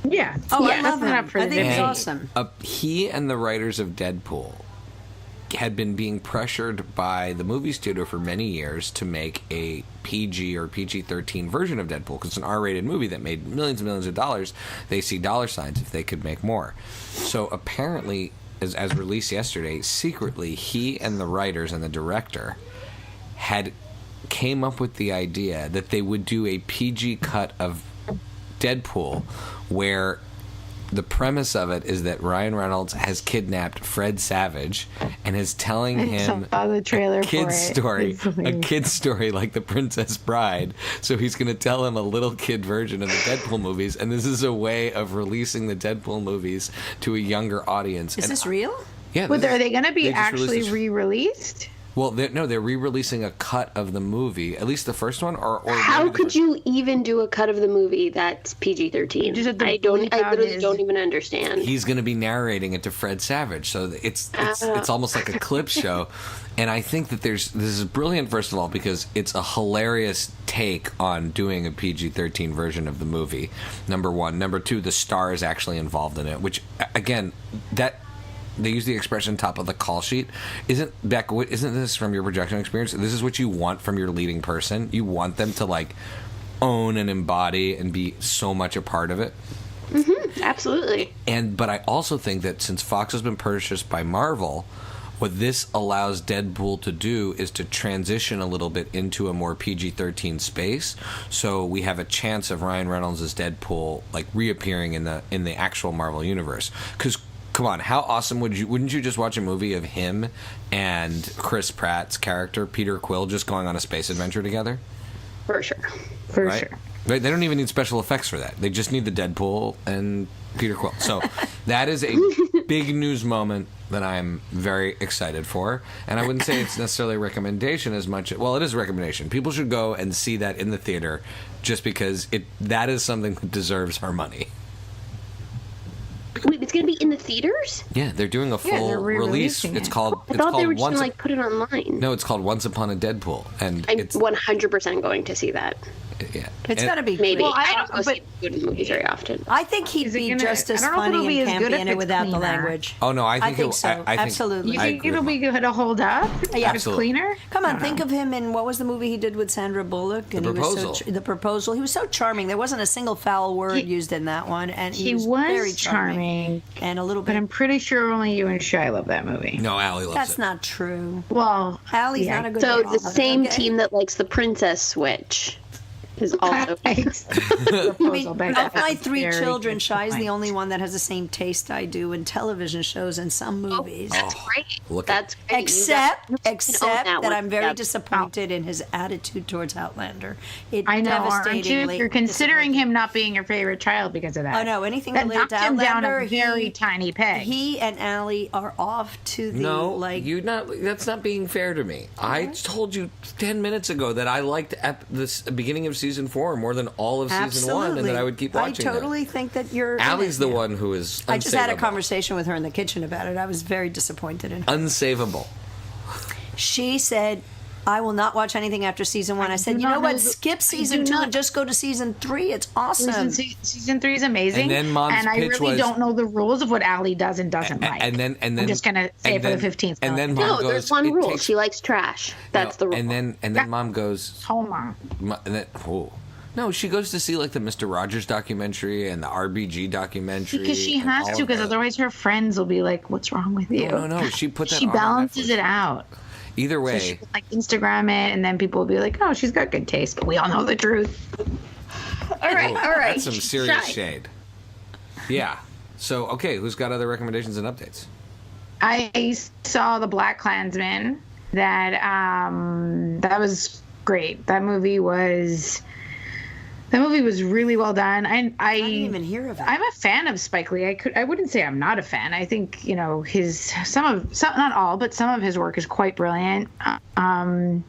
Yeah. Oh, yeah, I love that's him. not for I the think he's debate. awesome. He and the writers of Deadpool had been being pressured by the movie studio for many years to make a PG or PG-13 version of Deadpool, because it's an R-rated movie that made millions and millions of dollars. They see dollar signs if they could make more. So apparently, as released yesterday, secretly he and the writers and the director had came up with the idea that they would do a PG cut of Deadpool where the premise of it is that Ryan Reynolds has kidnapped Fred Savage and is telling him saw the trailer a for kid's it. story, It's a hilarious. kid's story like The Princess Bride. So he's going to tell him a little kid version of the Deadpool movies, and this is a way of releasing the Deadpool movies to a younger audience. Is And this real? Yeah. But this are is- they going to be they just released actually this- re-released? Well, they're re-releasing a cut of the movie, at least the first one. Or how could you even do a cut of the movie that's PG-13? I literally don't even understand. He's going to be narrating it to Fred Savage, so it's almost like a clip show. And I think that this is brilliant, first of all, because it's a hilarious take on doing a PG-13 version of the movie. Number one. Number two, the star is actually involved in it, which, again, that... They use the expression top of the call sheet. Isn't this from your production experience? This is what you want from your leading person. You want them to, like, own and embody and be so much a part of it. Mm-hmm, absolutely. But I also think that since Fox has been purchased by Marvel, what this allows Deadpool to do is to transition a little bit into a more PG-13 space. So we have a chance of Ryan Reynolds as Deadpool, like, reappearing in the actual Marvel universe. Because come on, how awesome wouldn't you just watch a movie of him and Chris Pratt's character, Peter Quill, just going on a space adventure together? For sure. Right? They don't even need special effects for that. They just need the Deadpool and Peter Quill. So that is a big news moment that I'm very excited for. And I wouldn't say it's necessarily a recommendation as much. Well, it is a recommendation. People should go and see that in the theater just because that is something that deserves our money. Wait, it's going to be in the theaters? Yeah, they're doing a full release. It's called. I thought they were just going to put it online. No, it's called Once Upon a Deadpool, and I'm 100% going to see that. Yeah, it's got to be maybe. Well, I don't go to the movies very often. I think he'd be just as funny and campy in it without the language. Oh no, I think so. Absolutely. You think it'll be good to hold up? Yeah, it's cleaner. Come on, think of him in what was the movie he did with Sandra Bullock? And The Proposal. The Proposal. He was so charming. There wasn't a single foul word used in that one, and he was very charming and a little bit. But I'm pretty sure only you and Shy love that movie. No, Allie loves That's it. not true. Well, Allie's not a good. So the same team that likes the Princess Switch is also. I mean, of my three children, Shy's the only one that has the same taste I do in television shows and some movies. That's great. That's great. Except that one. I'm very disappointed in his attitude towards Outlander. I know, aren't you? You're considering him not being your favorite child because of that. Oh no, anything that related to knocked him Outlander, down a very tiny peg. He and Allie are off to the That's not being fair to me. I told you 10 minutes ago that I liked this beginning of season 4 more than all of season 1, and that I would keep watching. I totally think that you're. Allie's the one who is unsavable. I just had a conversation with her in the kitchen about it. I was very disappointed in her. Unsavable. She said, I will not watch anything after season 1. I said, you know what? Skip season 2 and just go to season 3. It's awesome. Season 3 is amazing. And then Mom's and I pitch really was, don't know the rules of what Allie does and doesn't like. And then I'm just going to say for the 15th. And then Mom goes, there's one rule. She likes trash. That's the rule. And then Mom goes, oh, Mom. No, she goes to see like the Mr. Rogers documentary and the RBG documentary. Because she has to, because otherwise her friends will be like, "What's wrong with you?" No. She put that. She balances it out. Either way, so she can, like Instagram it, and then people will be like, "Oh, she's got good taste," but we all know the truth. All right. That's some serious shade. Yeah. So okay, who's got other recommendations and updates? I saw The Black Klansman. That was great. That movie was really well done. I didn't even hear of it. I'm a fan of Spike Lee. I wouldn't say I'm not a fan. I think, not all, but some of his work is quite brilliant. And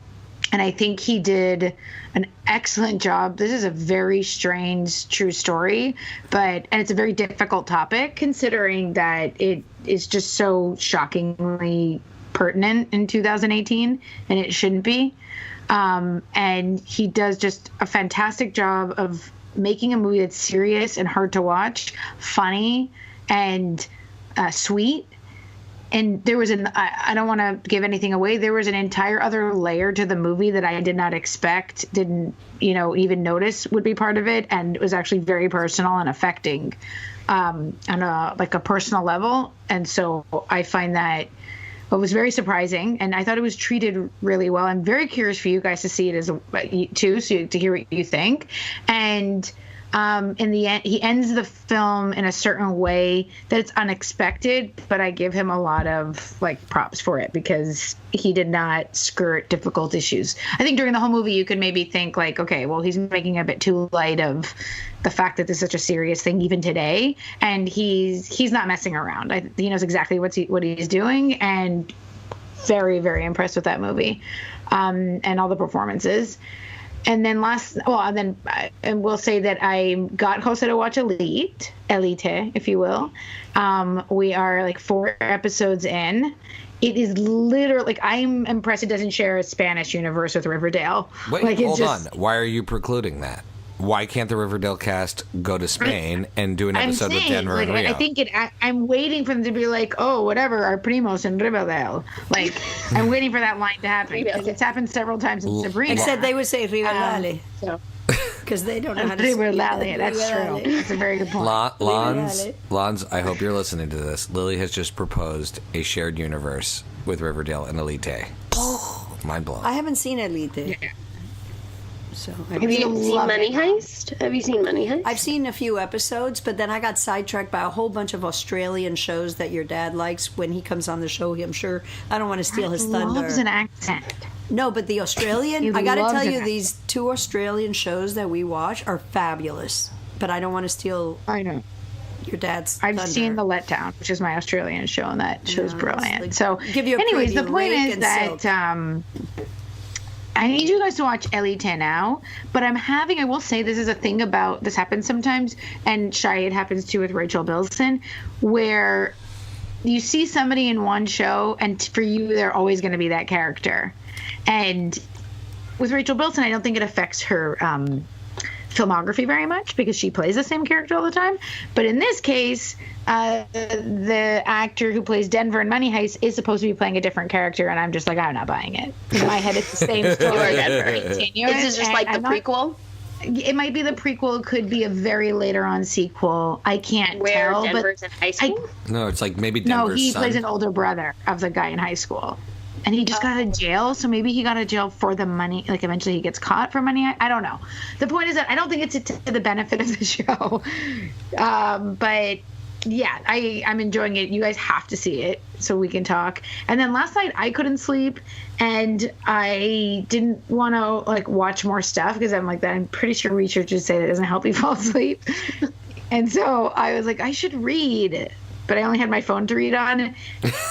I think he did an excellent job. This is a very strange true story, and it's a very difficult topic considering that it is just so shockingly pertinent in 2018, and it shouldn't be. And he does just a fantastic job of making a movie that's serious and hard to watch, funny and sweet. And there was I don't want to give anything away. There was an entire other layer to the movie that I did not expect, didn't, even notice would be part of it. And it was actually very personal and affecting on a personal level. And so I find that it was very surprising, and I thought it was treated really well. I'm very curious for you guys to see it too, so to hear what you think. And in the end, he ends the film in a certain way that it's unexpected, but I give him a lot of props for it because he did not skirt difficult issues. I think during the whole movie, you could maybe think okay, well, he's making a bit too light of the fact that this is such a serious thing even today, and he's not messing around. He knows exactly what he's doing, and very, very impressed with that movie, and all the performances. And then and we'll say that I got Jose to watch Elite, if you will. We are like 4 episodes in. It is literally, like, I'm impressed it doesn't share a Spanish universe with Riverdale. Wait, like, hold on. Why are you precluding that? Why can't the Riverdale cast go to Spain and do an episode with Denver and Rio? I think I'm waiting for them to be like, oh, whatever, our primos in Riverdale. Like, I'm waiting for that line to happen. Because it's happened several times in Sabrina. Except they would say Riverdale. Because they don't know how to speak. Riverdale, that's true. That's a very good point. Lons, I hope you're listening to this. Lily has just proposed a shared universe with Riverdale and Elite. Mind blown. I haven't seen Elite. Yeah. So Have you seen Money Heist? Have you seen Money Heist? I've seen a few episodes, but then I got sidetracked by a whole bunch of Australian shows that your dad likes. When he comes on the show, I'm sure I don't want to steal his thunder. Loves an accent. No, but the Australian, I got to tell you, these 2 Australian shows that we watch are fabulous. But I don't want to steal. I know. Your dad's thunder. I've seen The Letdown, which is my Australian show, and that show's brilliant. Like, so, give you a anyways, preview, the point is that I need you guys to watch Elite now, but I will say this is a thing about, this happens sometimes, and Shai, it happens too with Rachel Bilson, where you see somebody in one show, and for you, they're always going to be that character. And with Rachel Bilson, I don't think it affects her filmography very much because she plays the same character all the time. But in this case, the actor who plays Denver in Money Heist is supposed to be playing a different character, and I'm just like, I'm not buying it. In my head, it's the same story. This is just like the prequel? It might be the prequel. It could be a very later on sequel. I can't tell. Where Denver's in high school? No, it's like maybe Denver's No, he son. plays an older brother of the guy in high school. And he just got out of jail, so maybe he got out of jail for the money. Like, eventually he gets caught for money. I don't know. The point is that I don't think it's to the benefit of the show. But, yeah, I'm enjoying it. You guys have to see it so we can talk. And then last night I couldn't sleep, and I didn't want to, like, watch more stuff because I'm like that. I'm pretty sure researchers say that doesn't help you fall asleep. And so I was like, I should read. But I only had my phone to read on,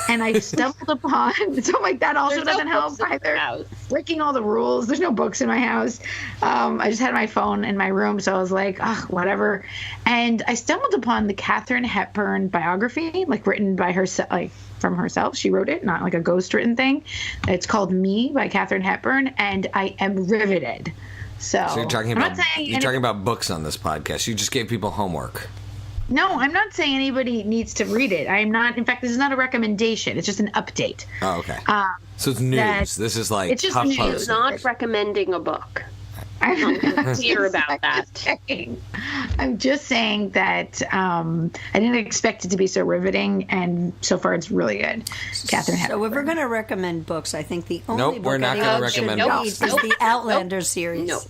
and I stumbled upon. So I'm like, that also doesn't help either. Breaking all the rules. There's no books in my house. I just had my phone in my room, so I was like, whatever. And I stumbled upon the Katharine Hepburn biography, like written by herself, like from herself. She wrote it, not like a ghostwritten thing. It's called Me by Katharine Hepburn, and I am riveted. So you're talking about books on this podcast. You just gave people homework. No, I'm not saying anybody needs to read it. I'm not. In fact, this is not a recommendation. It's just an update. Oh, okay. So it's news. This is like it's just HuffPost. news. It's not recommending a book. I'm clear about that. I'm just saying that I didn't expect it to be so riveting, and so far it's really good. Katharine Hepburn. So if we're going to recommend books, I think the only book we're not going to recommend books. is the Outlander series. No.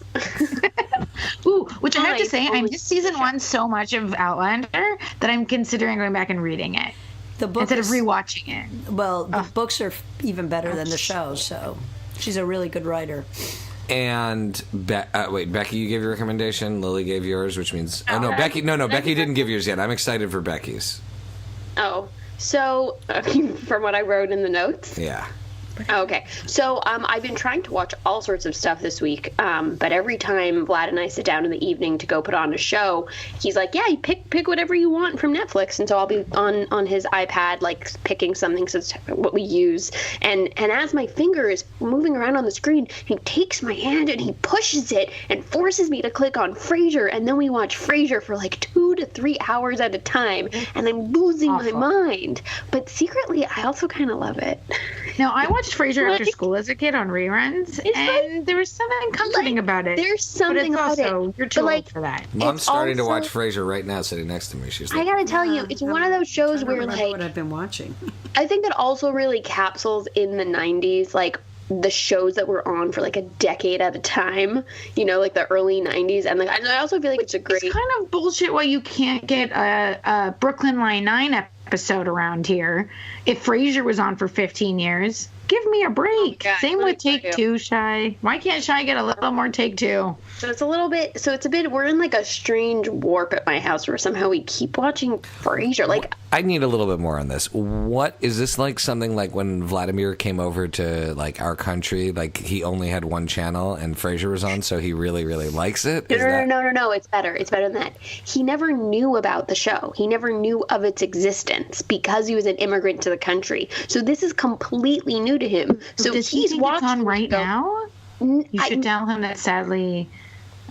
Ooh, which I have to say, I missed season 1 so much of Outlander that I'm considering going back and reading it instead of rewatching it. Well, the books are even better than the show, so she's a really good writer. And Becky, you gave your recommendation. Lily gave yours, which means Becky. No, Becky didn't give yours yet. I'm excited for Becky's. Oh, so from what I wrote in the notes. Yeah. Okay, so I've been trying to watch all sorts of stuff this week, but every time Vlad and I sit down in the evening to go put on a show, he's like, "Yeah, you pick whatever you want from Netflix," and so I'll be on his iPad, like picking something. So it's what we use, and as my finger is moving around on the screen, he takes my hand and he pushes it and forces me to click on Frasier, and then we watch Frasier for like 2 to 3 hours at a time, and I'm losing my mind. But secretly, I also kind of love it. No, I watched Frasier after school as a kid on reruns, and there was something comforting about it. There's something about it. You're too old for that. Mom's starting to watch Frasier right now, sitting next to me. She's like, I gotta tell you, it's one of those shows where, like, what I've been watching. I think it also really capsules in the 90s, like, the shows that were on for like a decade at a time, you know, like the early 90s. And like, I also feel like it's a great... It's kind of bullshit why you can't get a Brooklyn Nine-Nine episode around here. If Frasier was on for 15 years, give me a break. God, Same with Take Two, Shy. Why can't Shy get a little more Take Two? So it's a bit, we're in like a strange warp at my house where somehow we keep watching Frasier. Like, I need a little bit more on this. What is this, like something like when Vladimir came over to like our country, like he only had one channel and Frasier was on, so he really, really likes it? No, it's better. It's better than that. He never knew about the show. He never knew of its existence because he was an immigrant to the country. So this is completely new to him. So Does he he's think watching it's on right the show. now? You should tell him that sadly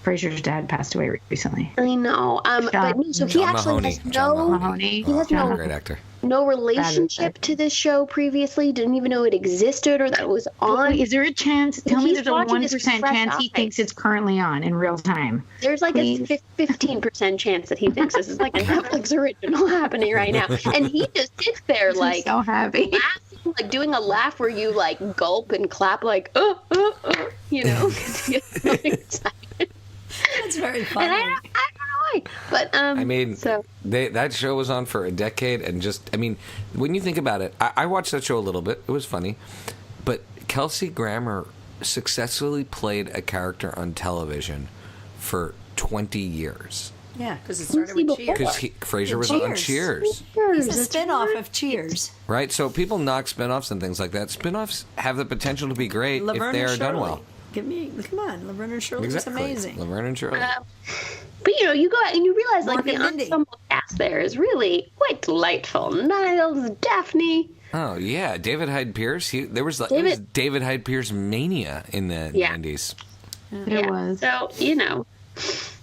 Frasier's dad passed away recently. I know. But so he John actually Mahoney. has John no, Mahoney. he has Oh, great actor. no relationship to this show previously. Didn't even know it existed or that it was on. Is there a chance? Tell me He's there's a watching this 1% fresh chance he eyes. thinks it's currently on in real time. There's like Please. a 15% chance that he thinks this is like a Netflix original happening right now. And he just sits there like so happy. laughing, like doing a laugh where you like gulp and clap like, you know, 'cause he gets so excited. That's very And funny. I don't know why. But, I mean, so that show was on for a decade, and just, I mean, when you think about it, I watched that show a little bit. It was funny. But Kelsey Grammer successfully played a character on television for 20 years. Yeah, because it started Who's with he Cheers. before? Because Frasier was on Cheers. He's a spin-off of Cheers. Right? So people knock spinoffs and things like that. Spinoffs have the potential to be great Laverne if they and are done Shirley. well. Come on, Laverne and Shirley was Exactly. amazing. Laverne and Shirley. But you know, you go out and you realize like Morgan the Mindy. ensemble cast there is really quite delightful. Niles, Daphne. Oh yeah, David Hyde Pierce. There was David Hyde Pierce mania in the Yeah. 90s. It was. So, you know,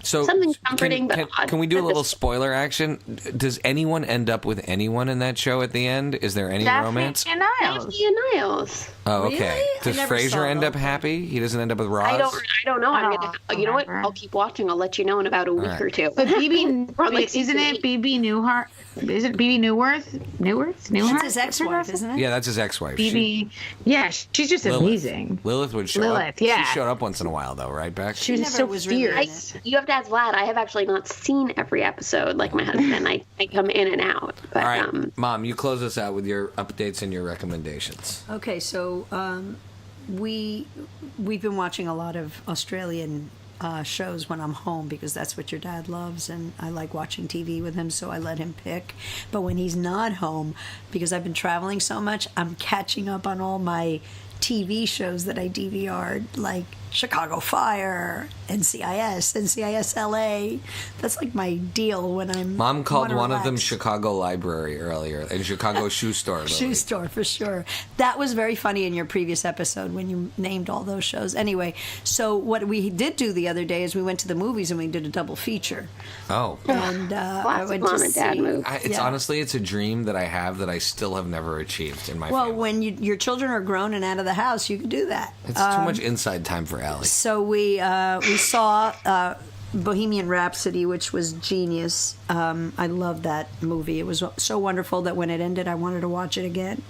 So Something comforting, but odd can we do a at little this- spoiler action? Does anyone end up with anyone in that show at the end? Is there any Daphne romance? and Niles. Daphne and Niles. Oh, okay. Really? I Does never saw Frasier end those. up happy? He doesn't end up with Roz? I don't know. I'm gonna. You know what? remember. I'll keep watching. I'll let you know in about a week right. or two. But BB, Probably isn't it BB Newhart? Is it BB Newworth? Newworth? That's his ex-wife, isn't it? Yeah, that's his ex-wife. BB. Yeah, she's just amazing. Lilith would show Lilith, up. yeah. She showed up once in a while, though, right, Beck? She was never so was really in fierce. You have to ask Vlad. I have actually not seen every episode like my husband. I come in and out. But All right, Mom, you close us out with your updates and your recommendations. Okay, so we've been watching a lot of Australian shows when I'm home because that's what your dad loves, and I like watching TV with him, so I let him pick. But when he's not home, because I've been traveling so much, I'm catching up on all my TV shows that I DVR'd, like Chicago Fire, NCIS LA. That's like my deal when I'm. Mom called wanna one of them relax. Chicago Library earlier, and Chicago Shoe Store. Lily. Shoe store for sure. That was very funny in your previous episode when you named all those shows. Anyway, so what we did do the other day is we went to the movies and we did a double feature. Oh. And I Classic went mom to and dad see. movie. It's honestly, it's a dream that I have that I still have never achieved in my Well, family. when your children are grown and out of the house, you can do that. It's too much inside time for Allie. So we saw Bohemian Rhapsody, which was genius. I love that movie. It was so wonderful that when it ended, I wanted to watch it again.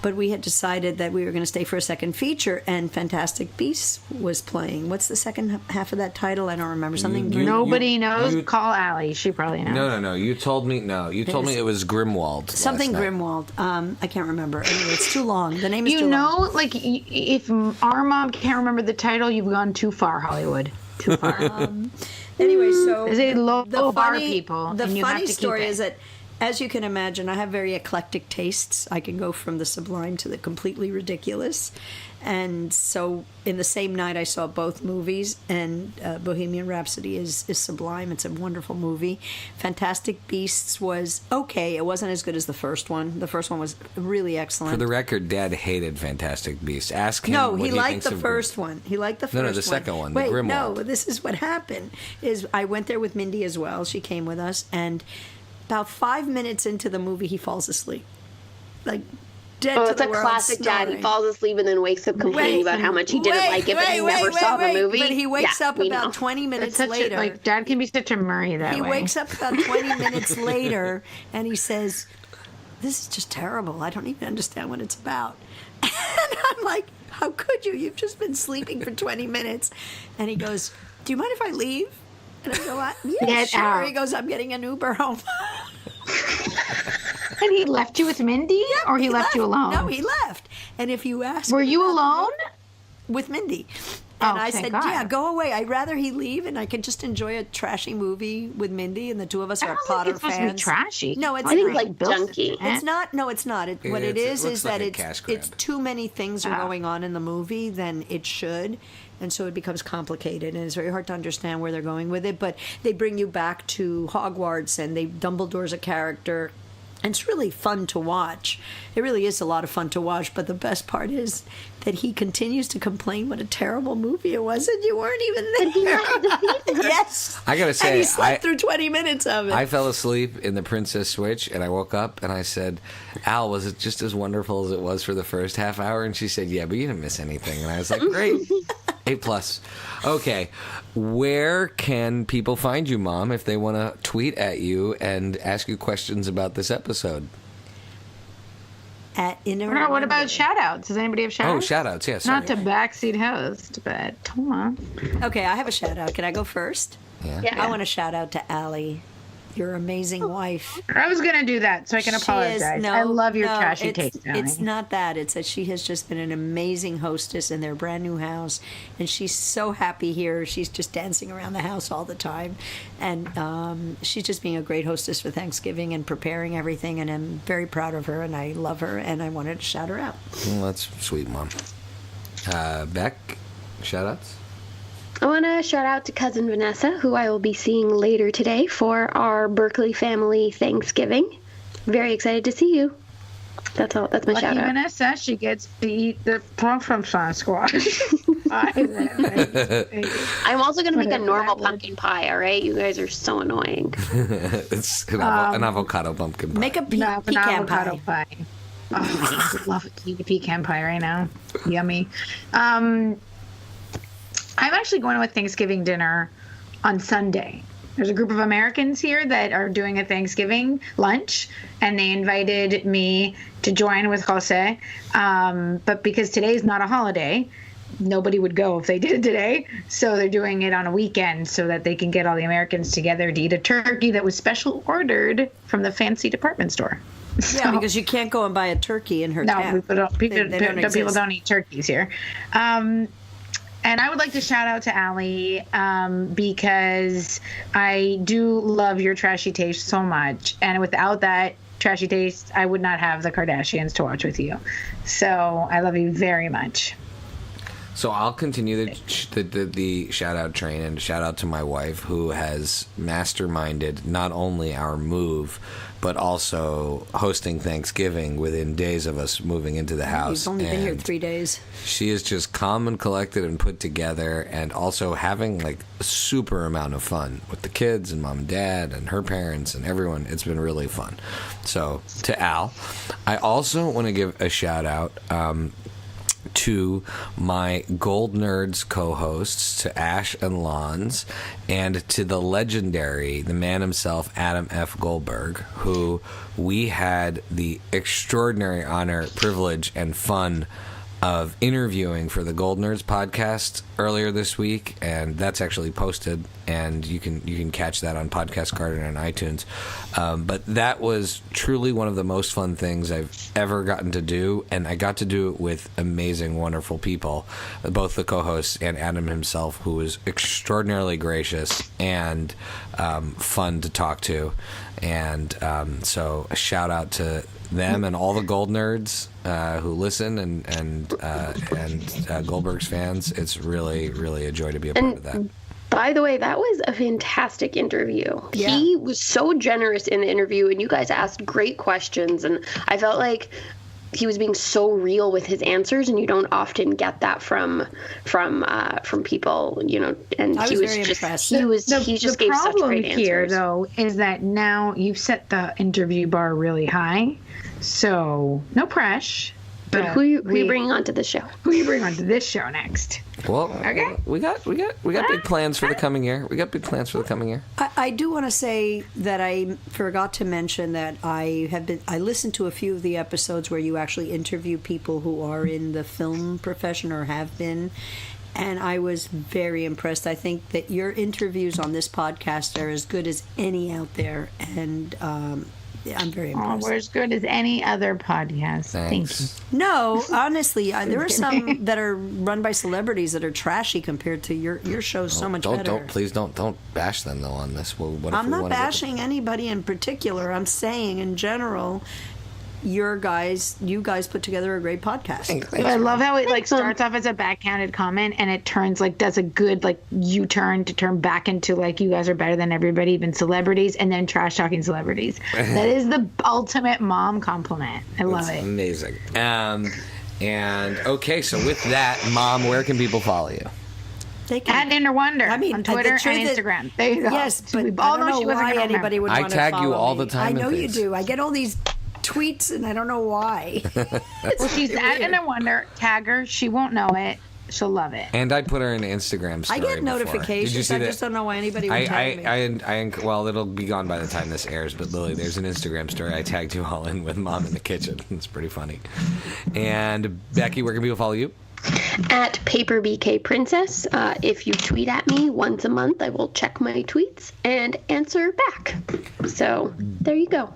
But we had decided that we were going to stay for a second feature, and Fantastic Beasts was playing. What's the second half of that title? I don't remember. Something. Nobody knows. Call Allie. She probably knows. No. You told me it was Grimwald. Something last night. Grimwald. I can't remember. Anyway, it's too long. The name is You too long. know, like, if our mom can't remember the title, you've gone too far, Hollywood. Too far. Anyway, so Is it low the bar funny, people? The and you have funny to keep story it. is that, as you can imagine, I have very eclectic tastes. I can go from the sublime to the completely ridiculous. And so, in the same night, I saw both movies, and Bohemian Rhapsody is sublime. It's a wonderful movie. Fantastic Beasts was okay. It wasn't as good as the first one. The first one was really excellent. For the record, Dad hated Fantastic Beasts. Ask him. No, what he liked thinks the of first one. He liked the first No, one. the second one, the Wait, no, Grimwald. this is what happened. Is I went there with Mindy as well. She came with us, and about 5 minutes into the movie, he falls asleep, like dead Oh, to it's the a world, classic dad. He snoring. falls asleep and then wakes up complaining about how much he didn't like it, but he never saw the movie. But he wakes Yeah, up we about know. 20 minutes Such later. like, Dad can be such a Murray that He way. wakes up about 20 minutes later, and he says, "This is just terrible. I don't even understand what it's about." And I'm like, "How could you? You've just been sleeping for 20 minutes." And he goes, "Do you mind if I leave?" And I go, "Yeah, Get sure." out. He goes, "I'm getting an Uber home." And he left you with Mindy, or he left you alone? No, he left. And if you ask, were you alone with Mindy? And I said, God. yeah, go away. I'd rather he leave and I could just enjoy a trashy movie with Mindy, and the two of us are Potter supposed fans. to be trashy. No, it's I think not. like junky. It's not. No, it's not. What it is looks like that a cash grab. it's too many things are going on in the movie than it should, and so it becomes complicated, and it's very hard to understand where they're going with it. But they bring you back to Hogwarts, and Dumbledore's a character. And it's really fun to watch. It really is a lot of fun to watch. But the best part is that he continues to complain what a terrible movie it was, and you weren't even there. Yes. I gotta say, and he slept through 20 minutes of it. I fell asleep in the Princess Switch, and I woke up and I said, "Al, was it just as wonderful as it was for the first half hour?" And she said, "Yeah, but you didn't miss anything." And I was like, "Great, A+." Okay, where can people find you, Mom, if they want to tweet at you and ask you questions about this episode? What about shout-outs? Does anybody have shout-outs? Oh, shout-outs, yes. Yeah, Not to backseat host, but come on. Okay, I have a shout out. Can I go first? Yeah. I want to shout out to Allie, your amazing wife. I was going to do that, so I can apologize. I love your trashy taste, Allie. It's not that. It's that she has just been an amazing hostess in their brand new house, and she's so happy here. She's just dancing around the house all the time, and she's just being a great hostess for Thanksgiving and preparing everything, and I'm very proud of her, and I love her, and I wanted to shout her out. Well, that's sweet, Mom. Beck, shout-outs? I want to shout out to cousin Vanessa, who I will be seeing later today for our Berkeley family Thanksgiving. Very excited to see you. That's all. That's my Lucky shout out. Vanessa, she gets to eat the pumpkin squash. I'm also going to make a normal pumpkin pie, all right? You guys are so annoying. It's an avocado pumpkin pie. Make a pecan avocado pie. Oh, I love a pecan pie right now. Yummy. I'm actually going to a Thanksgiving dinner on Sunday. There's a group of Americans here that are doing a Thanksgiving lunch, and they invited me to join with Jose. But because today's not a holiday, nobody would go if they did it today. So they're doing it on a weekend so that they can get all the Americans together to eat a turkey that was special ordered from the fancy department store. Yeah, because you can't go and buy a turkey in her town. People don't eat turkeys here. And I would like to shout out to Allie because I do love your trashy taste so much. And without that trashy taste, I would not have the Kardashians to watch with you. So I love you very much. So I'll continue the shout-out train and shout out to my wife, who has masterminded not only our move, but also hosting Thanksgiving within days of us moving into the house. You've only been here 3 days. She is just calm and collected and put together, and also having like a super amount of fun with the kids and mom and dad and her parents and everyone. It's been really fun. So to Al, I also want to give a shout out to my Gold Nerds co-hosts, to Ash and Lons, and to the legendary, the man himself, Adam F. Goldberg, who we had the extraordinary honor, privilege, and fun of interviewing for the Gold Nerds podcast earlier this week, and that's actually posted, and you can catch that on Podcast Garden and iTunes. But that was truly one of the most fun things I've ever gotten to do, and I got to do it with amazing, wonderful people, both the co-hosts and Adam himself, who was extraordinarily gracious and fun to talk to. And so a shout out to them and all the Gold Nerds who listen and Goldberg's fans. It's really, really a joy to be a part of that. By the way, that was a fantastic interview. Yeah. He was so generous in the interview, and you guys asked great questions, and I felt like he was being so real with his answers, and you don't often get that from people, you know. And I was very impressed. He just gave such great answers. The problem here, though, is that now you've set the interview bar really high, so no pressure. But who you bringing onto the show? Who you bring onto this show next? Well, okay. we got big plans for the coming year. I do want to say that I forgot to mention that I listened to a few of the episodes where you actually interview people who are in the film profession or have been, and I was very impressed. I think that your interviews on this podcast are as good as any out there, and I'm very Oh, impressed. we're as good as any other podcast. Thanks. Thank you. No, honestly, there are some that are run by celebrities that are trashy compared to your show's so much better. Please don't bash them though on this. Well, what if I'm we not wanna get bashing anybody in particular. I'm saying in general, you guys put together a great podcast. I love how it like starts off as a backhanded comment and it turns like does a good like U-turn to turn back into like you guys are better than everybody, even celebrities, and then trash talking celebrities. That is the ultimate mom compliment. I love it. Amazing. And okay, so with that, Mom, where can people follow you? They can, At Inner Wonder on the Twitter and truth is- Instagram. There you go. Yes, but We I all don't know she wasn't why gonna anybody would I want to tag you follow all me. the time I in know you things. do. I get all these tweets, and I don't know why. Well, she's at Inner Wonder. Tag her. She won't know it. She'll love it. And I put her in an Instagram story I get before. notifications. Did you see I that? just don't know why anybody would tag me. Well, it'll be gone by the time this airs. But Lily, there's an Instagram story I tagged you all in with Mom in the kitchen. It's pretty funny. And Becky, where can people follow you? At PaperBKPrincess. If you tweet at me once a month, I will check my tweets and answer back. So there you go.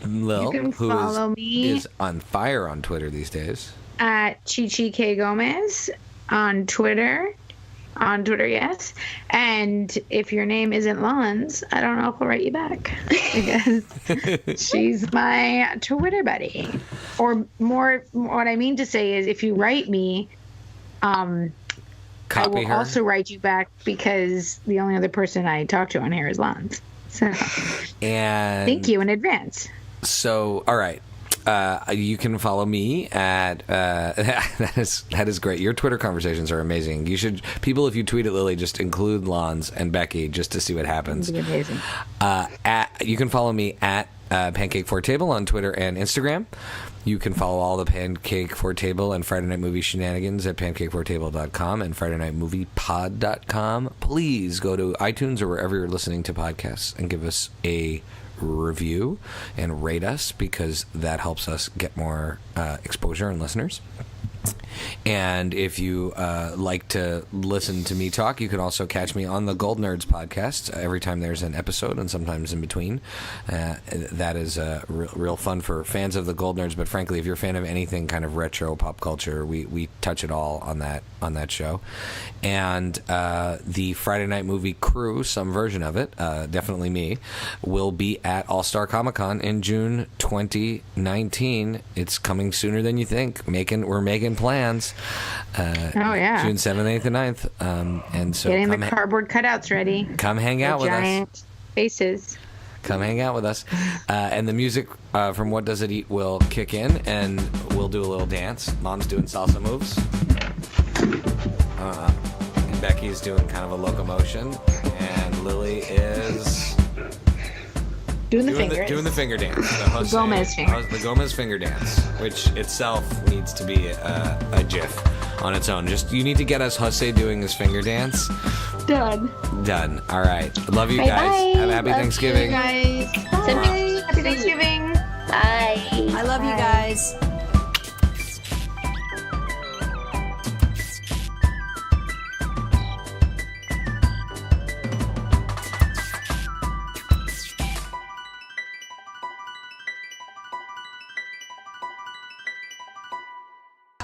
Lil, You can who follow me. is on fire on Twitter these days. At Chichi K Gomez on Twitter. On Twitter, yes. And if your name isn't Lons, I don't know if I'll write you back because she's my Twitter buddy. Or more, what I mean to say is if you write me, I Copy will her. also write you back because the only other person I talk to on here is Lons. So And thank you in advance. So, all right. You can follow me at that is great. Your Twitter conversations are amazing. You should if you tweet at Lily, just include Lons and Becky just to see what happens. It'd be amazing. You can follow me at Pancake Fort Table on Twitter and Instagram. You can follow all the Pancake Fort Table and Friday Night Movie shenanigans at pancakeforttable.com and FridayNightMoviePod.com. Please go to iTunes or wherever you're listening to podcasts and give us a review and rate us because that helps us get more exposure and listeners. And if you like to listen to me talk, you can also catch me on the Gold Nerds podcast every time there's an episode and sometimes in between. That is real fun for fans of the Gold Nerds, but frankly, if you're a fan of anything kind of retro pop culture, we touch it all on that show. And the Friday Night Movie crew, some version of it, definitely me, will be at All-Star Comic-Con in June 2019. It's coming sooner than you think. We're making plans. Oh, yeah. June 7th, 8th, and 9th. And so Getting the cardboard cutouts ready. come hang out with us. Giant faces. Come hang out with us. And the music from What Does It Eat will kick in, and we'll do a little dance. Mom's doing salsa moves. And Becky's doing kind of a locomotion. And Lily is Doing the fingers. doing the finger dance. The Gomez finger. The Gomez finger dance, which itself needs to be a GIF on its own. You need to get us Jose doing his finger dance. Done. Done. All right. Love you Bye guys. bye. Have a happy Love Thanksgiving. You guys. Bye. Happy Thanksgiving. Bye. I love you guys.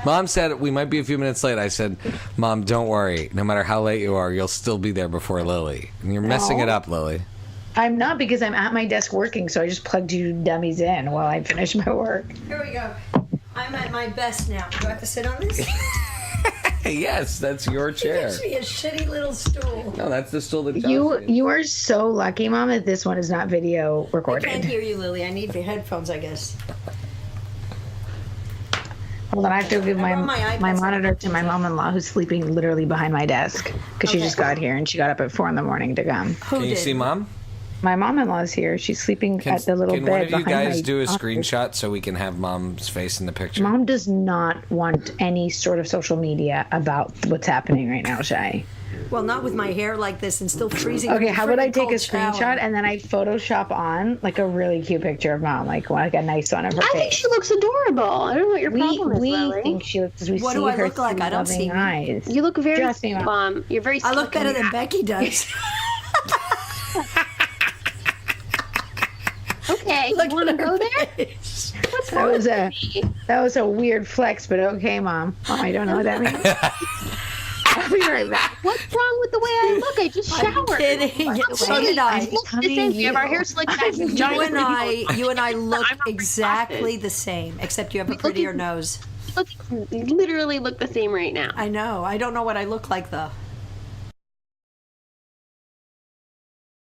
Mom said we might be a few minutes late. I said, Mom, don't worry. No matter how late you are, you'll still be there before Lily. And you're messing it up, Lily. I'm not because I'm at my desk working, so I just plugged you dummies in while I finish my work. Here we go. I'm at my best now. Do I have to sit on this? Yes, that's your chair. Gives me a shitty little stool. No, that's the stool that Josh You are so lucky, Mom, that this one is not video I recorded. can't hear you, Lily. I need the headphones, I guess. Hold on, I have to give I want my iPad my so I monitor can to my mom-in-law who's sleeping literally behind my desk because she Okay. just got here and she got up at 4 a.m. to come. Who Can you did? see Mom? My mom-in-law is here. She's sleeping Can at the little one bed of you behind guys my do a office. screenshot so we can have Mom's face in the picture? Mom does not want any sort of social media about what's happening right now, Shay. Well, not with my hair like this and still freezing. Okay, how about I freaking take a cold shower. screenshot and then I Photoshop on like a really cute picture of Mom, like a nice one of her I think face. she looks adorable. I don't know what your problem is, We Lily. think she looks. We What see do I her look like? through I don't see loving me. eyes. You look very Trust me, Mom. Mom. You're very I look slick better in than your- Becky does. Okay. You want to go there? Face. What's wrong with me? That was a weird flex, but okay, Mom. I don't know what that means. I'll be right back. What's wrong with the way I look? I just showered. I'm kidding. So did I. Look the same. We have our hair slicked back. You and I look exactly the same, except you have a prettier nose. Literally look the same right now. I know. I don't know what I look like though.